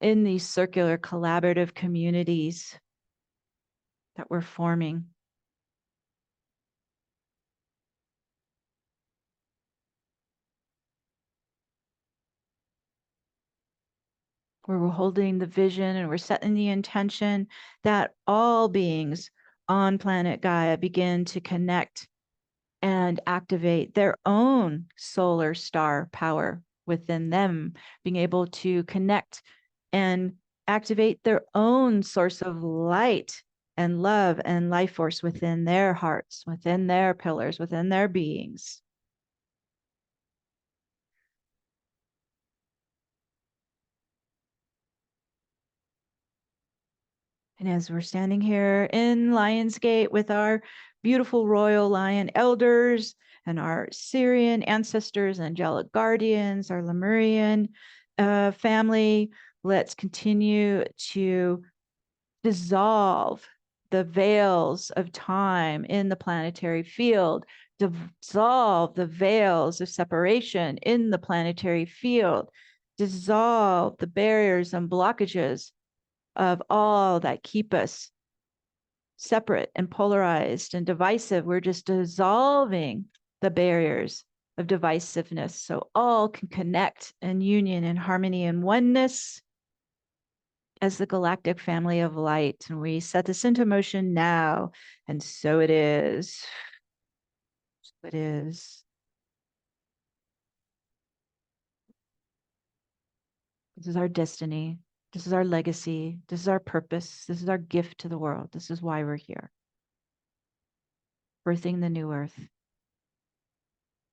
in these circular collaborative communities that we're forming. Where we're holding the vision and we're setting the intention that all beings on planet Gaia begin to connect and activate their own solar star power within them, being able to connect and activate their own source of light and love and life force within their hearts, within their pillars, within their beings. And as we're standing here in LionsGate with our beautiful Royal Lion elders and our Sirian ancestors, angelic guardians, our Lemurian family, let's continue to dissolve the veils of time in the planetary field, dissolve the veils of separation in the planetary field, dissolve the barriers and blockages of all that keep us separate and polarized and divisive. We're just dissolving the barriers of divisiveness so all can connect in union and harmony and oneness as the galactic family of light. And we set this into motion now. And so it is. So it is. This is our destiny. This is our legacy. This is our purpose. This is our gift to the world. This is why we're here. Birthing the new earth.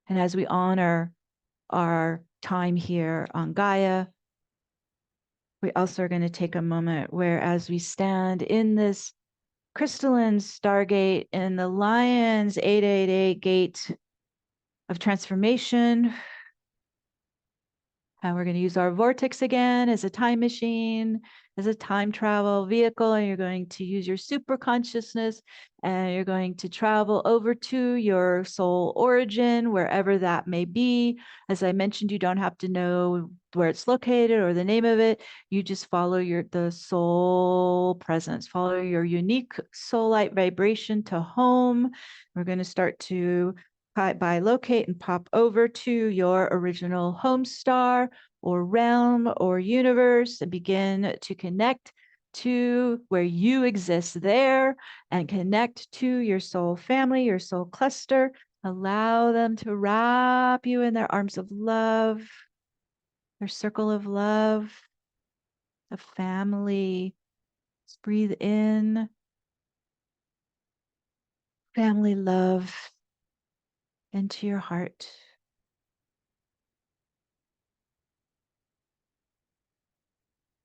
And as we honor our time here on Gaia, we also are going to take a moment where, as we stand in this crystalline stargate in the Lions 888 gate of transformation, And we're going to use our vortex again as a time machine, as a time travel vehicle. And you're going to use your super consciousness and you're going to travel over to your soul origin, wherever that may be. As I mentioned, you don't have to know where it's located or the name of it. You just follow the soul presence, follow your unique soul light vibration to home. We're going to start to by locate and pop over to your original home star or realm or universe and begin to connect to where you exist there and connect to your soul family, your soul cluster. Allow them to wrap you in their arms of love, their circle of love, of family. Just breathe in family love into your heart.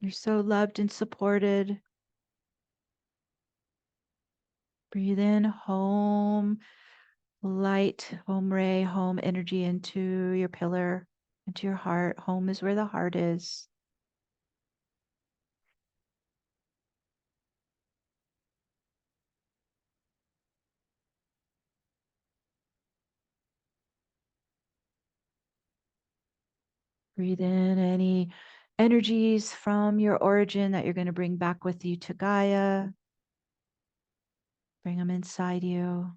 You're so loved and supported. Breathe in home light, home ray, home energy into your pillar, into your heart. Home is where the heart is. Breathe in any energies from your origin that you're going to bring back with you to Gaia. Bring them inside you.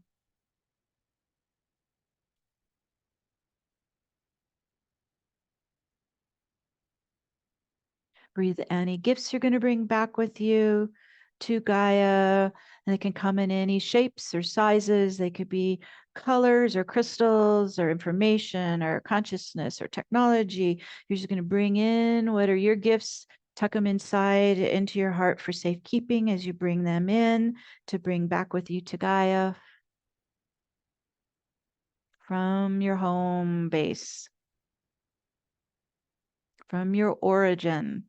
Breathe any gifts you're going to bring back with you to Gaia. And they can come in any shapes or sizes. They could be colors or crystals or information or consciousness or technology. You're just going to bring in what are your gifts, tuck them inside into your heart for safekeeping as you bring them in to bring back with you to Gaia from your home base, from your origin.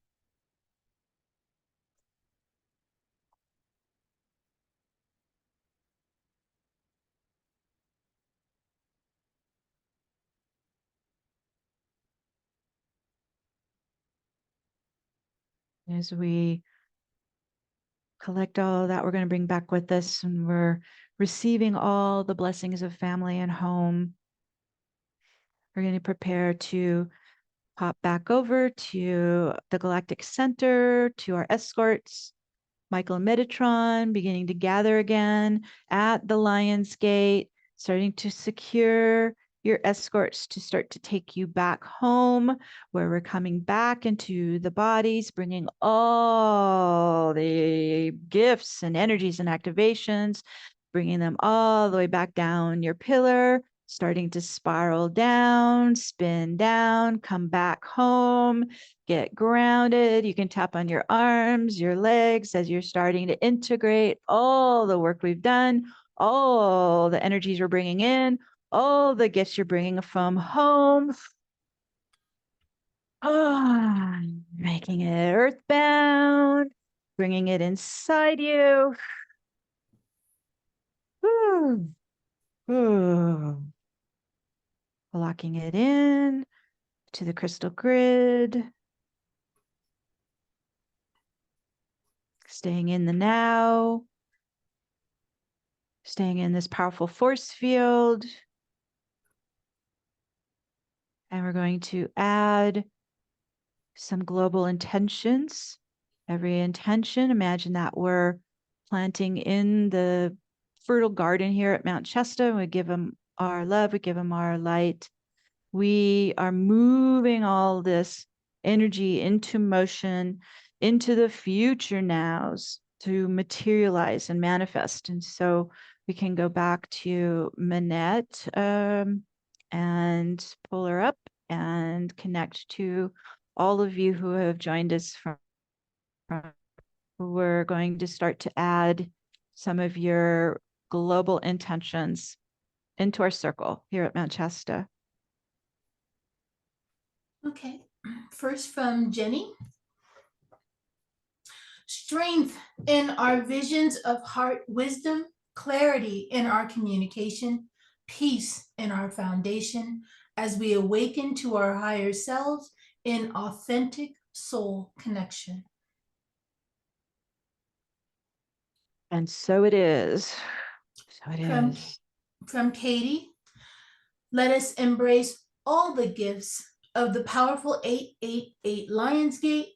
As we collect all that we're going to bring back with us, and we're receiving all the blessings of family and home. We're going to prepare to pop back over to the galactic center, to our escorts, Michael and Metatron, beginning to gather again at the LionsGate, starting to secure your escorts to start to take you back home, where we're coming back into the bodies, bringing all the gifts and energies and activations, bringing them all the way back down your pillar, starting to spiral down, spin down, come back home, get grounded. You can tap on your arms, your legs as you're starting to integrate all the work we've done, all the energies we're bringing in, all the gifts you're bringing from home. Oh, making it earthbound, bringing it inside you. Ooh. Ooh. Locking it in to the crystal grid. Staying in the now. Staying in this powerful force field. And we're going to add some global intentions. Every intention, imagine that we're planting in the fertile garden here at Mount Shasta. We give them our love, we give them our light. We are moving all this energy into motion, into the future nows to materialize and manifest. And so we can go back to Manette and pull her up and connect to all of you who have joined us from. We're going to start to add some of your global intentions into our circle here at Mount Shasta. Okay, first from Jenny. Strength in our visions of heart wisdom, clarity in our communication, peace in our foundation as we awaken to our higher selves in authentic soul connection. And so it is. So it From, is. from Katie, let us embrace all the gifts of the powerful 888 LionsGate.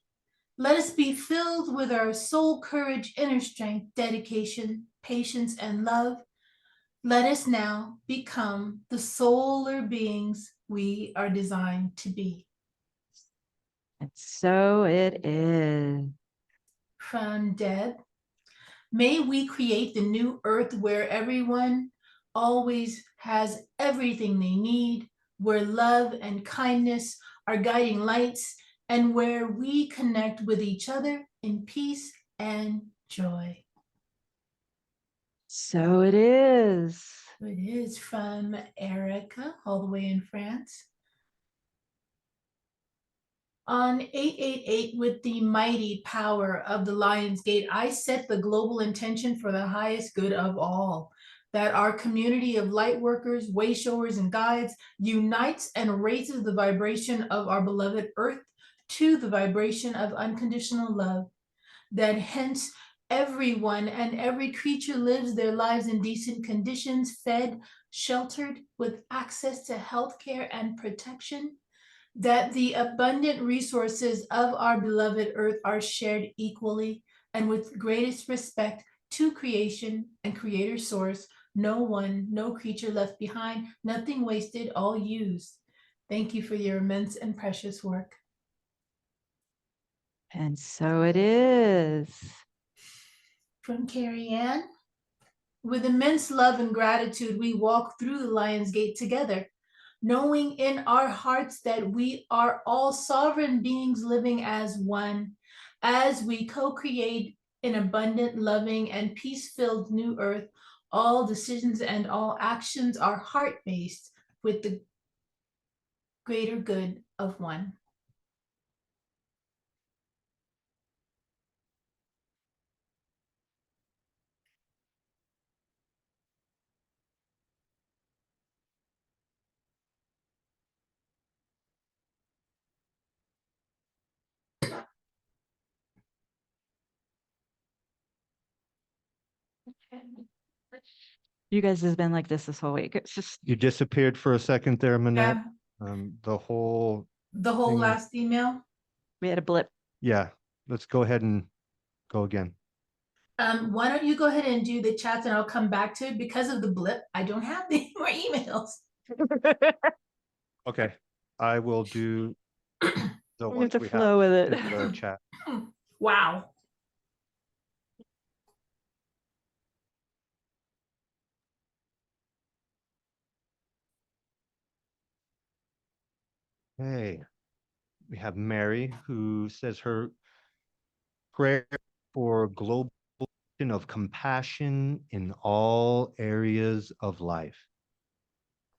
Let us be filled with our soul courage, inner strength, dedication, patience, and love. Let us now become the solar beings we are designed to be. And so it is. From Deb, may we create the new earth where everyone always has everything they need, where love and kindness are guiding lights, and where we connect with each other in peace and joy. So it is. It is from Erica, all the way in France. On 888, with the mighty power of the Lion's Gate, I set the global intention for the highest good of all, that our community of light workers, wayshowers, and guides unites and raises the vibration of our beloved Earth to the vibration of unconditional love, that hence everyone and every creature lives their lives in decent conditions, fed, sheltered, with access to health care and protection, that the abundant resources of our beloved Earth are shared equally and with greatest respect to creation and creator source, no one, no creature left behind, nothing wasted, all used. Thank you for your immense and precious work. And so it is. From Carrie Ann, with immense love and gratitude, we walk through the Lion's Gate together, knowing in our hearts that we are all sovereign beings living as one, as we co-create an abundant, loving, and peace-filled new earth. All decisions and all actions are heart-based with the greater good of one. You guys has been like this whole week. It's just You disappeared for a second there, Manette. Yeah, The whole thing- last email. we had a blip. Yeah, let's go ahead and go again. Why don't you go ahead and do the chats and I'll come back to it. Because of the blip, I don't have any more emails. Okay, I will do the We have ones to we flow with it. in the chat. Wow. Hey, we have Mary who says her prayer for global of compassion in all areas of life.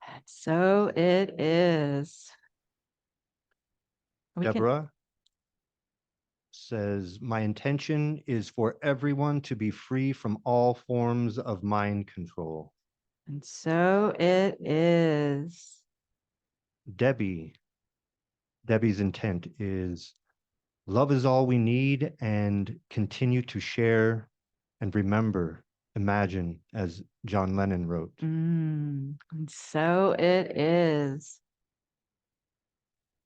And so it is. We can, Deborah says, my intention is for everyone to be free from all forms of mind control. and so it is. Debbie's intent is love is all we need and continue to share and remember, imagine, as John Lennon wrote. And so it is.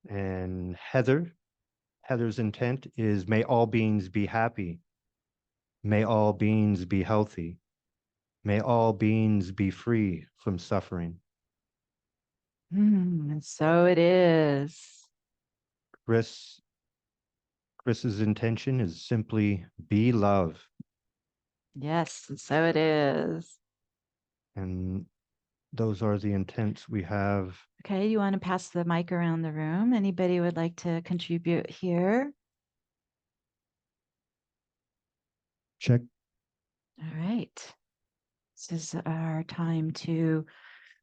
And Heather's intent is may all beings be happy. May all beings be healthy. May all beings be free from suffering. And so it is. Chris's intention is simply be love. Yes, and so it is. And those are the intents we have. Okay, you want to pass the mic around the room? Anybody would like to contribute here? Check. All right. This is our time to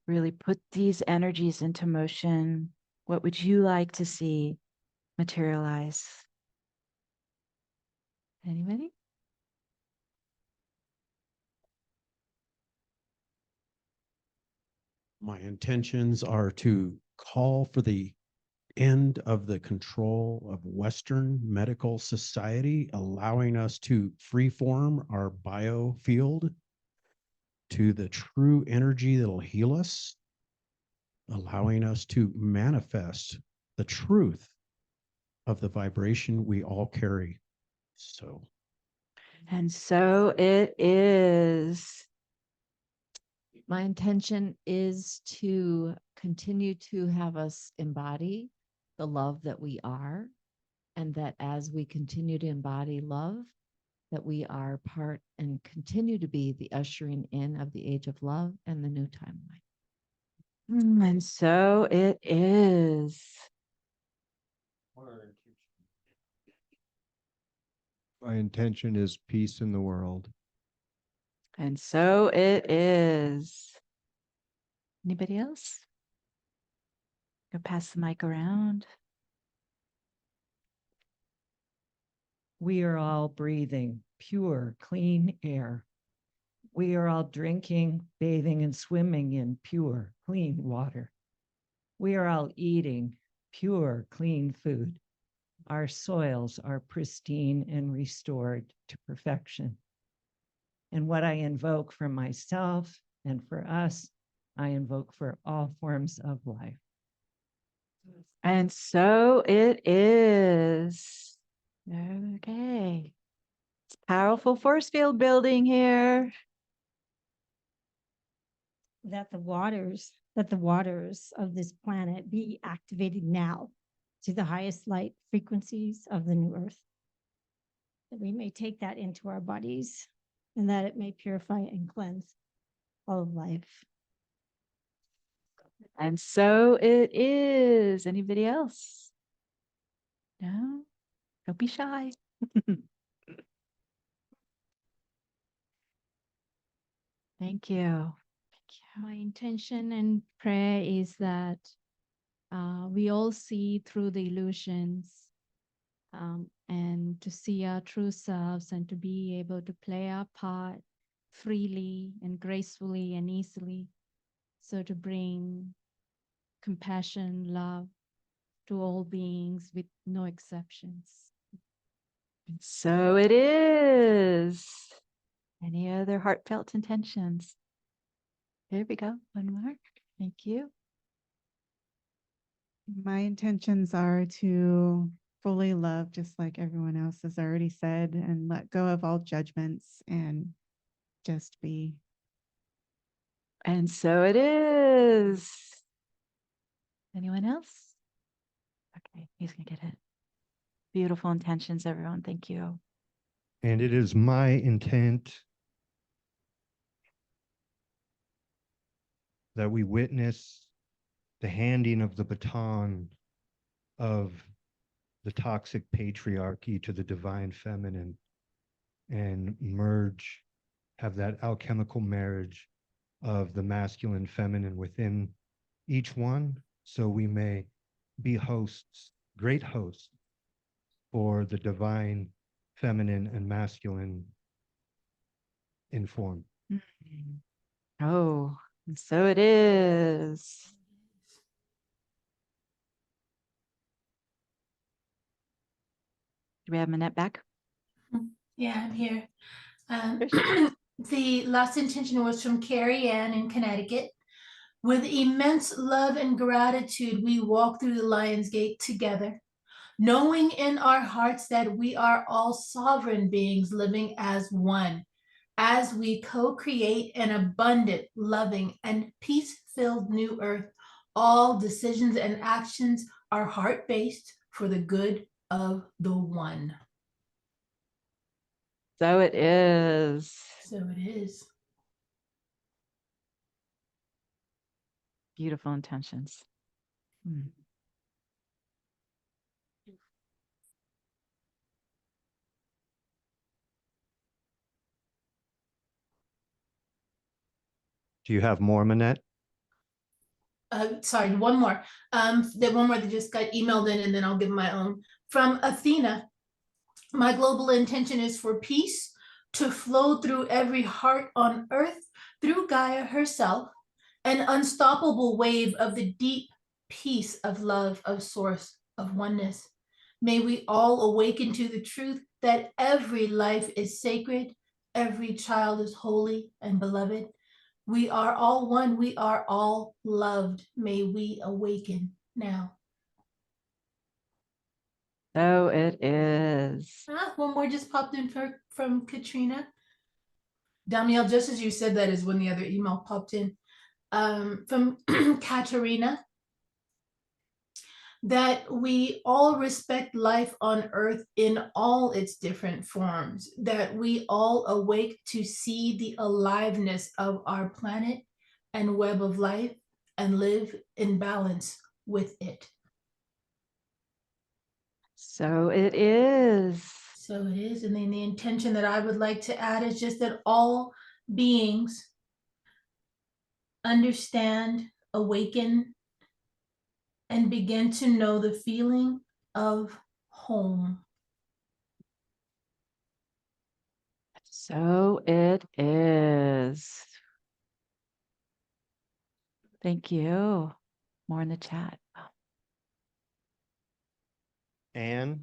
really put these energies into motion. What would you like to see materialize? Anybody? My intentions are to call for the end of the control of Western medical society, allowing us to freeform our biofield to the true energy that'll heal us, allowing us to manifest the truth of the vibration we all carry. So, And so it is. My intention is to continue to have us embody the love that we are, and that as we continue to embody love, that we are part and continue to be the ushering in of the age of love and the new timeline. And so it is. My intention is peace in the world. And so it is. Anybody else? Go pass the mic around. We are all breathing pure, clean air. We are all drinking, bathing, and swimming in pure, clean water. We are all eating pure, clean food. Our soils are pristine and restored to perfection. And what I invoke for myself and for us, I invoke for all forms of life. And so it is. Okay. It's powerful force field building here. That the waters of this planet be activated now to the highest light frequencies of the new earth. That we may take that into our bodies and that it may purify and cleanse all of life. And so it is. Anybody else? No? Don't be shy. Thank you. My intention and prayer is that we all see through the illusions, and to see our true selves and to be able to play our part freely and gracefully and easily. So to bring compassion, love to all beings with no exceptions. So it is. Any other heartfelt intentions? Here we go. One more. Thank you. My intentions are to fully love, just like everyone else has already said, and let go of all judgments and just be. And so it is. Anyone else? Okay, he's gonna get it. Beautiful intentions, everyone. Thank you. And it is my intent that we witness the handing of the baton of the toxic patriarchy to the divine feminine and merge, have that alchemical marriage of the masculine feminine within each one, so we may be hosts, great hosts for the divine feminine and masculine in form. Oh, and so it is. Do we have Manette back? Yeah, I'm here. There she is. The last intention was from Carrie Ann in Connecticut. With immense love and gratitude, we walk through the Lion's Gate together, knowing in our hearts that we are all sovereign beings living as one, as we co-create an abundant, loving, and peace-filled new earth. All decisions and actions are heart-based for the good of the one. So it is. So it is. Beautiful intentions. Do you have more, Manette? Sorry, one more. The one more that just got emailed in, and then I'll give my own. From Athena, my global intention is for peace to flow through every heart on earth, through Gaia herself, an unstoppable wave of the deep peace of love, of source, of oneness. May we all awaken to the truth that every life is sacred, every child is holy and beloved. We are all one, we are all loved. May we awaken now. So it is. One more just popped in from Katrina. Danielle, just as you said that is when the other email popped in. From Katerina, that we all respect life on earth in all its different forms, that we all awake to see the aliveness of our planet and web of life and live in balance with it. So it is. So it is. And then the intention that I would like to add is just that all beings understand, awaken, and begin to know the feeling of home. So it is. Thank you. More in the chat. Anne's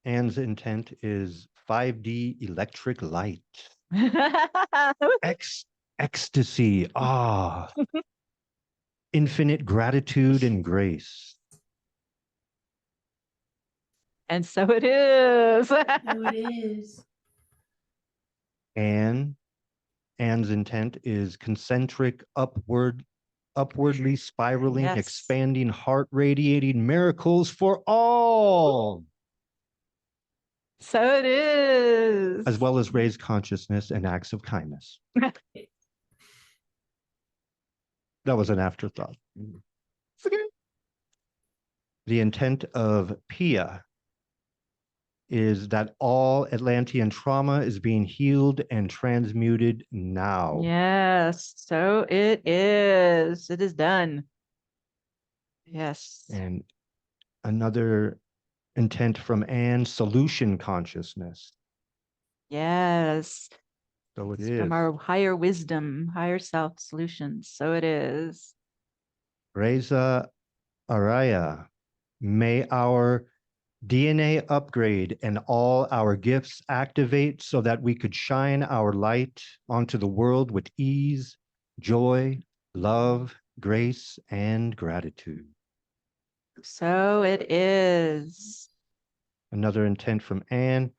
intent is 5D electric light. Ecstasy. Ah. Infinite gratitude and grace. And so it is. So it is. Anne's intent is concentric upwardly spiraling, Yes. expanding, heart radiating miracles for all. So it is. As well as raised consciousness and acts of kindness. That was an afterthought. The intent of Pia is that all Atlantean trauma is being healed and transmuted now. Yes, so it is. It is done. Yes. And another intent from Anne, solution consciousness. Yes. So it It's is. from our higher wisdom, higher self solutions. So it is. Reza Araya, may our DNA upgrade and all our gifts activate so that we could shine our light onto the world with ease, joy, love, grace, and gratitude. So it is. Another intent from Anne.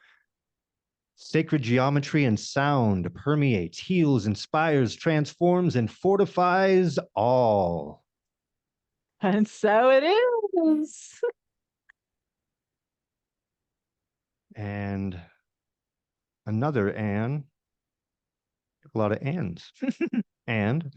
Sacred geometry and sound permeates, heals, inspires, transforms, and fortifies all. And so it is. And another Anne. A lot of Anns. And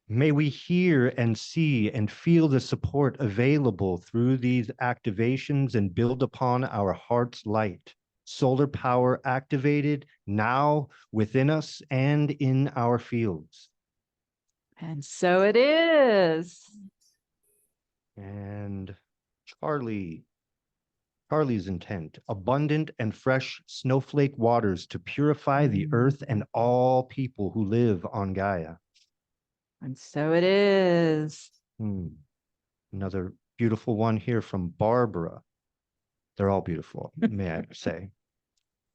may we hear and see and feel the support available through these activations and build upon our heart's light. Solar power activated now within us and in our fields. And so it is. And Charlie's intent, abundant and fresh snowflake waters to purify the earth and all people who live on Gaia. And so it is. Another beautiful one here from Barbara. They're all beautiful, may I say.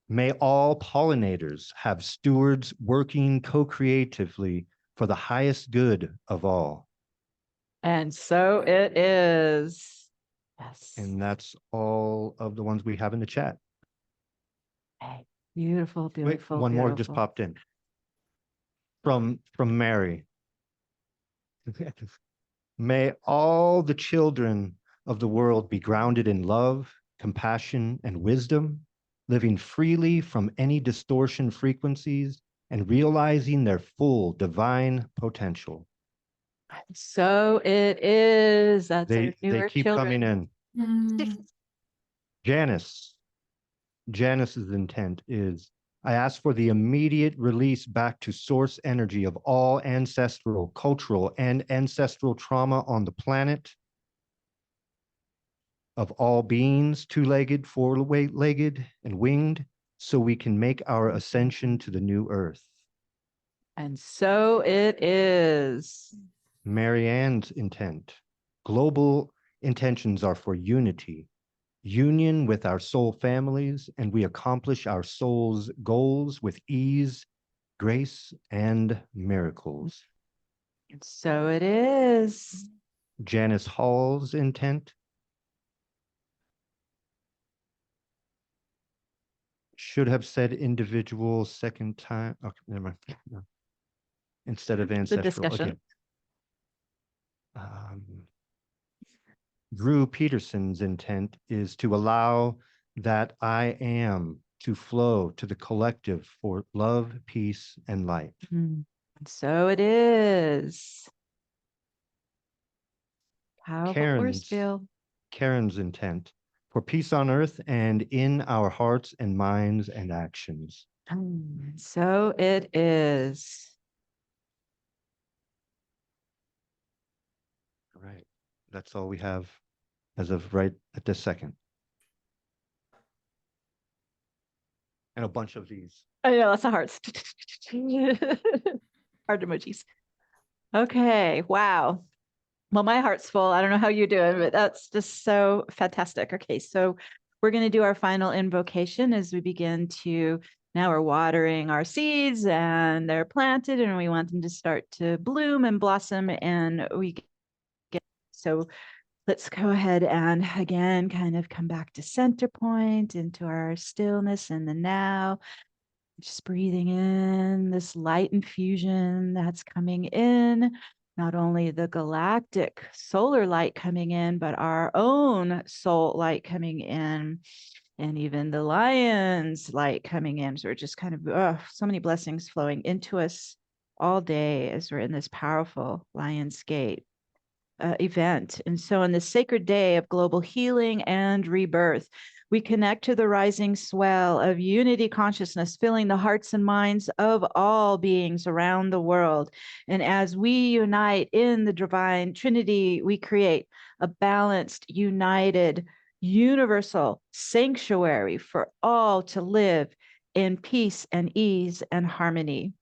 May all pollinators have stewards working co-creatively for the highest good of all. And so it is. Yes. And that's all of the ones we have in the chat. Hey, beautiful, Wait, beautiful. one more just popped in. From Mary. May all the children of the world be grounded in love, compassion, and wisdom, living freely from any distortion frequencies and realizing their full divine potential. So it is. That's our They newer keep children. coming in. Janice's intent is, I ask for the immediate release back to source energy of all ancestral, cultural, and ancestral trauma on the planet, of all beings, two-legged, four-legged, and winged, so we can make our ascension to the new earth. And so it is. Marianne's Karen's intent. Global intentions are for unity, union with our soul families, and we accomplish our soul's goals with ease, grace, and miracles. So it is. Janice Hall's intent. Should have said individual second time. Okay, never mind. No. Instead of The ancestral. discussion. Okay. Drew Peterson's intent is to allow that I am to flow to the collective for love, peace, and light. So it is. Powerful force Karen's, field. Karen's intent for peace on earth and in our hearts and minds and actions. So it is. All right. That's all we have as of right at this second. And a bunch of these. I know, lots of hearts. Heart emojis. Okay, wow. Well, my heart's full. I don't know how you're doing, but that's just so fantastic. Okay, so we're going to do our final invocation as we begin to, now we're watering our seeds and they're planted and we want them to start to bloom and blossom, and we get, so let's go ahead and again kind of come back to center point, into our stillness in the now. Just breathing in this light infusion that's coming in, not only the galactic solar light coming in, but our own soul light coming in, and even the lion's light coming in. So we're just kind of, so many blessings flowing into us all day as we're in this powerful LionsGate event. And so on this sacred day of global healing and rebirth, we connect to the rising swell of unity consciousness, filling the hearts and minds of all beings around the world. And as we unite in the divine Trinity, we create a balanced, united, universal sanctuary for all to live in peace and ease and harmony.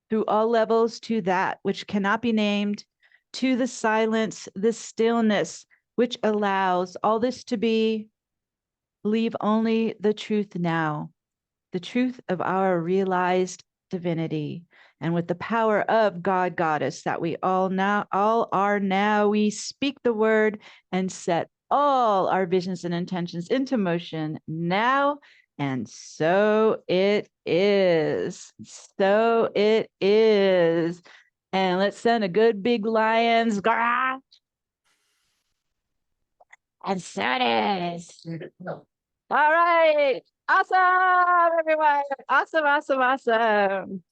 Through all levels, to that which cannot be named, to the silence, the stillness, which allows all this to be, leave only the truth now, the truth of our realized divinity. And with the power of God, Goddess, that we all are now, we speak the word and set all our visions and intentions into motion now. And so it is. So it is. And let's send a good big lions. And so it is. All right. Awesome, everyone. Awesome, awesome, awesome.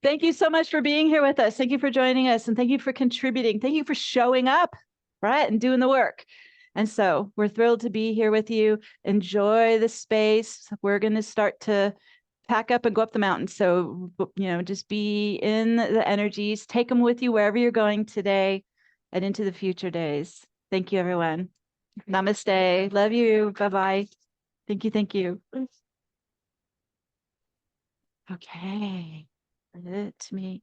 Thank you so much for being here with us. Thank you for joining us, and thank you for contributing. Thank you for showing up, right, and doing the work. And so we're thrilled to be here with you. Enjoy the space. We're going to start to pack up and go up the mountain. So, just be in the energies. Take them with you wherever you're going today and into the future days. Thank you, everyone. Namaste. Love you. Bye-bye. Thank you. Thank you. Okay. Let me